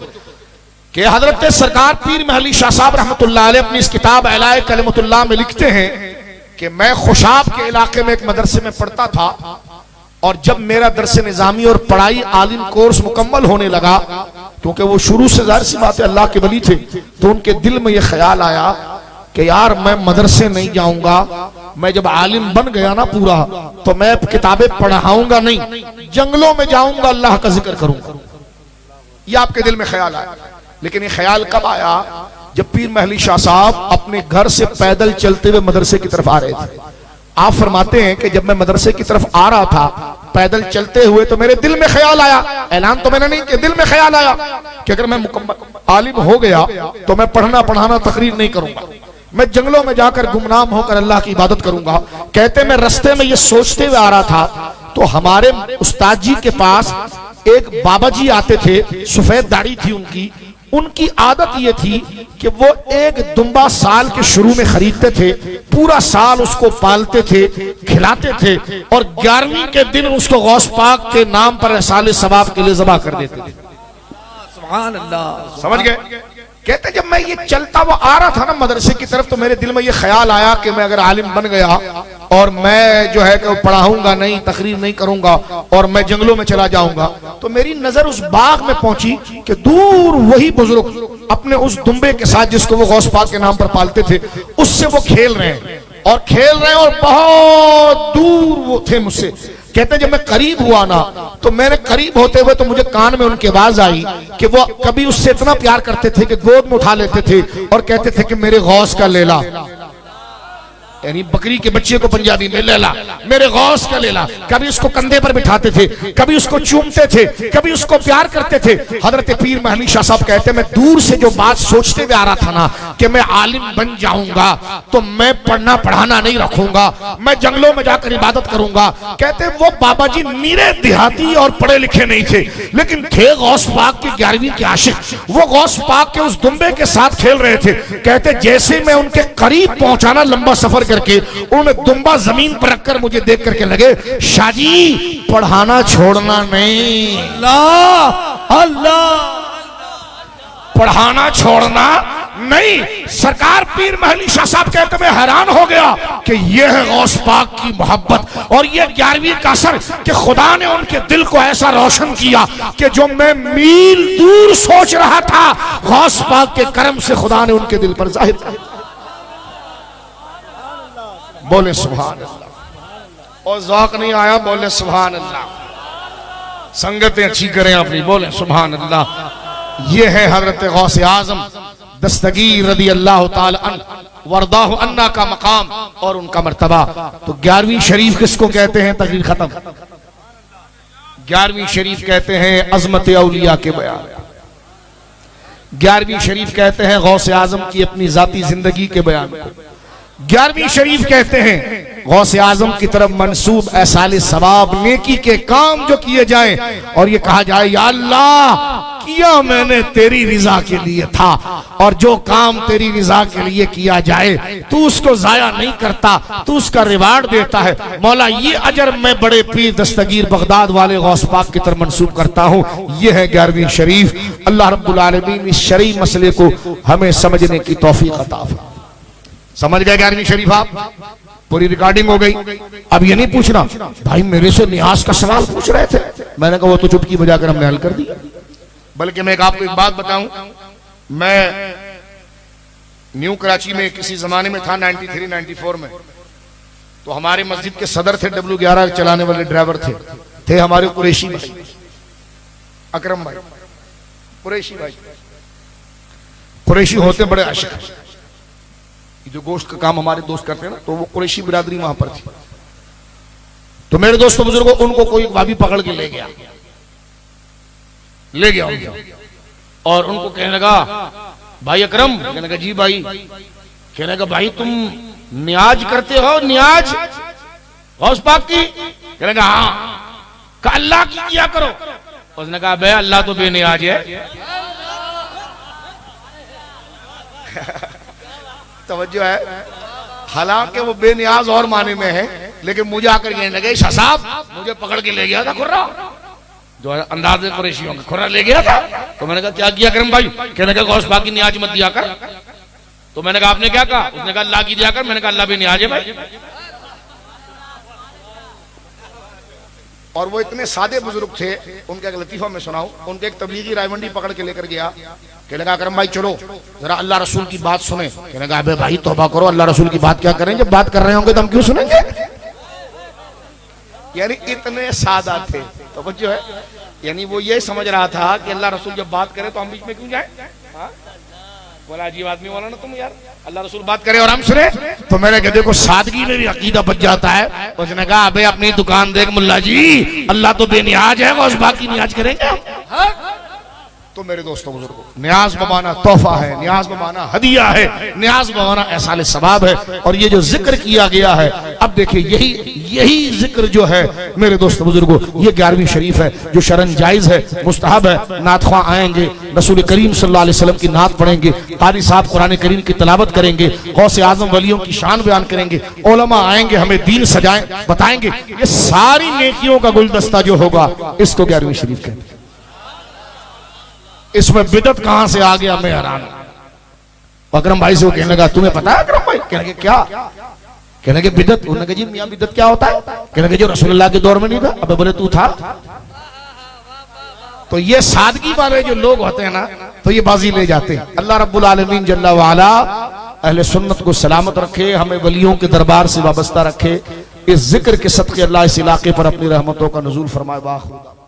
कि हजरत सरकार पीर महली शाह साहब रहमतुल्लाह अलैह अपनी इस किताब एलाए कलिमतुल्लाह में लिखते हैं कि मैं खुशाब के इलाके में एक मदरसे में पढ़ता था और जब मेरा दरसे निजामी और पढ़ाई आलिम कोर्स मुकम्मल होने लगा, क्योंकि वो शुरू से जाहिर सी बात है अल्लाह के वली थे, तो उनके दिल में यह ख्याल आया कि यार मैं मदरसे नहीं जाऊंगा, मैं जब आलिम बन गया ना पूरा तो मैं किताबें पढ़ाऊंगा नहीं, जंगलों में जाऊंगा, अल्लाह का जिक्र करूंगा। ये आपके दिल में ख्याल आया। लेकिन ये ख्याल कब आया? जब पीर महली शाह साहब अपने घर से पैदल चलते हुए मदरसे की तरफ आ रहे थे। आप फरमाते हैं कि जब मैं मदरसे की तरफ आ रहा था पैदल चलते हुए तो मेरे दिल में ख्याल आया, ऐलान तो मैंने नहीं किया, दिल में ख्याल आया कि अगर मैं मुकम्मल आलिम हो गया तो मैं पढ़ना पढ़ाना तकरीर नहीं करूंगा, मैं जंगलों में जाकर गुमनाम होकर अल्लाह की इबादत करूंगा। कहते मैं रास्ते में ये सोचते हुए आ रहा था तो हमारे उस्ताद जी के पास एक बाबा जी आते थे, सफेद दाढ़ी थी उनकी। उनकी आदत ये थी कि वो एक दुम्बा साल के शुरू में खरीदते थे, पूरा साल उसको पालते थे, खिलाते थे और 11वीं के दिन उसको गौस पाक के नाम पर एहसाले सवाब के लिए ज़बह कर देते थे। सुभान अल्लाह, समझ गए? कहते जब मैं ये चलता हुआ आ रहा था ना मदरसे की तरफ तो मेरे दिल में ये ख्याल आया कि मैं अगर आलिम बन गया और मैं जो है कि पढ़ाऊंगा नहीं, तकरीर नहीं करूंगा और मैं जंगलों में चला जाऊंगा, तो मेरी नजर उस बाग में पहुंची कि दूर वही बुजुर्ग अपने उस दुम्बे के साथ जिसको वो गौस पाक के नाम पर पालते थे उससे वो खेल रहे हैं और बहुत दूर वो थे मुझसे। कहते जब मैं करीब हुआ ना तो मेरे करीब होते हुए तो मुझे कान में उनकी आवाज आई कि वो कभी उससे इतना प्यार करते थे कि गोद में उठा लेते थे और कहते थे कि मेरे गौस का लेला, यानी बकरी के बच्चे को पंजाबी में लेला, मेरे गौस का लेला। कभी उसको कंधे पर बिठाते थे, कभी उसको चूमते थे, कभी उसको प्यार करते थे। हजरत पीर महली शाह साहब कहते मैं दूर से जो बात सोचते हुए आ रहा था ना कि मैं आलिम बन जाऊंगा तो मैं पढ़ना पढ़ाना नहीं रखूंगा, मैं जंगलों में जाकर इबादत करूंगा। कहते वो बाबा जी नीरे देहाती और पढ़े लिखे नहीं थे लेकिन थे गौस पाक की 11वीं के आशिक। वो गौस पाक के उस दुम्बे के साथ खेल रहे थे। कहते जैसे मैं उनके करीब पहुंचाना लंबा सफर करके उन्होंने दुम्बा जमीन पर रखकर मुझे देख करके लगे शाहजी पढ़ाना छोड़ना नहीं, अल्लाह अल्लाह, पढ़ाना छोड़ना नहीं। सरकार पीर महली शाह साहब कहते मैं हैरान हो गया कि यह है गौस पाक की मोहब्बत और यह 11वीं का असर कि खुदा ने उनके दिल को ऐसा रोशन किया कि जो मैं मील दूर सोच रहा था गौस पाक के करम से खुदा ने उनके दिल पर जाहिर किया। बोले सुभान अल्लाह। और ज़ौक़ नहीं आया? बोले सुभान अल्लाह। संगतें अच्छी करें अपनी, बोले सुभान अल्लाह। ये है हजरत गौस आज़म दस्तगीर रदी अल्लाह ताला अन्हु वरदाहु अन्ना का मकाम और उनका मर्तबा। तो 11वीं शरीफ किसको कहते हैं? तकरीर खत्म। 11वीं शरीफ कहते हैं अजमत औलिया के बयान। 11वीं शरीफ कहते हैं गौस आज़म की अपनी जाती जिंदगी के बयान को। 11वीं शरीफ कहते हैं गौस आज़म की तरफ मंसूब एहसाले सवाब नेकी के काम जो किए जाएं और ये कहा जाए या अल्लाह किया मैंने तेरी रिजा के लिए था और जो काम तेरी रिजा के लिए किया जाए तू उसको जाया नहीं करता, तू उसका रिवार्ड देता है। मौला ये अजर मैं बड़े पीर दस्तगीर बगदाद वाले गौस पाक की तरफ मंसूब करता हूँ। ये है 11वीं शरीफ। अल्लाह रब्बुल आलमीन इस शरई मसले को हमें समझने की तौफीक अता फरमाए। समझ गए 11वीं शरीफ आप? पूरी रिकॉर्डिंग हो गई। अब ये नहीं पूछना भाई मेरे से न्याज का सवाल पूछ रहे थे, मैंने कहा वो तो चुटकी बजाकर हमने हल कर दिया। बल्कि मैं आपको एक बात बताऊं, मैं न्यू कराची में किसी जमाने में था 93-94 में, तो हमारे मस्जिद के सदर थे, W11 चलाने वाले ड्राइवर थे हमारे कुरैशी भाई, अकरम भाई, कुरैशी भाई। कुरैशी होते बड़े आशिक, जो गोश्त का काम हमारे दोस्त करते हैं ना, तो वो कुरैशी बिरादरी वहां पर थी। तो मेरे दोस्तों बुजुर्गों, उनको कोई भाभी पकड़ के ले गया उनको, और उनको कहने लगा भाई अकरम, कहने लगा जी भाई, कहने लगा भाई तुम न्याज करते हो, न्याज गौस पाक की? कहने लगा हाँ। कहा अल्लाह की किया करो। उसने कहा बे अल्लाह तो बेनियाज है। तवज्जो है, हालांकि वो बेनियाज और माने में है, लेकिन मुझे आकर कहने लगे शाह साहब मुझे पकड़ के ले गया था खुर्रा, जो अंदाज कुरैशियों का खुर्रा ले गया था। तो मैंने कहा क्या किया करम भाई? कहने लगा गौस पाक की न्याज मत दिया कर। तो मैंने कहा आपने क्या कहा? उसने कहा अल्लाह की दिया कर। मैंने कहा अल्लाह भी न्याज है भाई। और वो इतने सादे बुजुर्ग थे, उनका एक लतीफा मैं सुनाऊं। उनके एक तबलीगी रायमंडी पकड़ के लेकर गया, कहने लगा करम भाई चलो जरा अल्लाह रसूल की बात सुने। कहने लगा अबे भाई तौबा करो, अल्लाह रसूल की बात क्या करें, जब बात कर रहे होंगे तो हम क्यों सुनेंगे? यानी इतने सादा थे। तो जो है यानी वो ये समझ रहा था कि अल्लाह रसूल जब बात करे तो हम बीच में क्यों जाए? बोला अजीब आदमी बोला ना तुम यार, अल्लाह रसूल बात करे और हम सुने। तो मैंने कहा देखो सादगी में भी अकीदा बच जाता है। उसने कहा अबे अपनी दुकान देख मुल्ला जी, अल्लाह तो बेनियाज है, गौस बाकी नियाज करेंगे। तो मेरे दोस्तों बुजुर्गों, न्याज बमाना तोहफा है, न्याज बमाना हदिया है, न्याज बमाना एहसाल सवाब है। और ये जो जिक्र किया गया है, अब देखिए यही जिक्र जो है मेरे दोस्तों बुजुर्गों, ये 11वीं शरीफ है जो शरन जायज है, मुस्तहब है। नात ख्वां आएंगे, रसूल करीम सल्लल्लाहु अलैहि वसल्लम की नात पढ़ेंगे, कारी साहब कुरान करीम की तिलावत करेंगे, गौसे आजम वलियों की शान बयान करेंगे, उलमा आएंगे हमें दीन सजाएं बताएंगे। ये सारी नेकियों का गुलदस्ता जो होगा, इसको 11वीं शरीफ कहते हैं। इसमें बिदत कहां से आ गया, मैं हैरान। अकरम भाई से वो कहने लगा तुम्हें पता है अकरम भाई? कहने लगे क्या? कहने लगे बिदत। उन्होंने कहा जी मियां बिदत क्या होता है? कहने लगे जो रसूलुल्लाह के दौर में नहीं था। अबे बोले तू था? तो ये सादगी वाले जो लोग होते हैं ना, तो ये बाजी ले जाते हैं। अल्लाह रब्बुल आलमीन जल्ला वाला अहले सुन्नत को सलामत रखे, हमें वलियों के दरबार से वाबस्ता रखे। इस जिक्र के सदके अल्लाह इस इलाके पर अपनी रहमतों का नुज़ूल फरमाए। बाखुदा।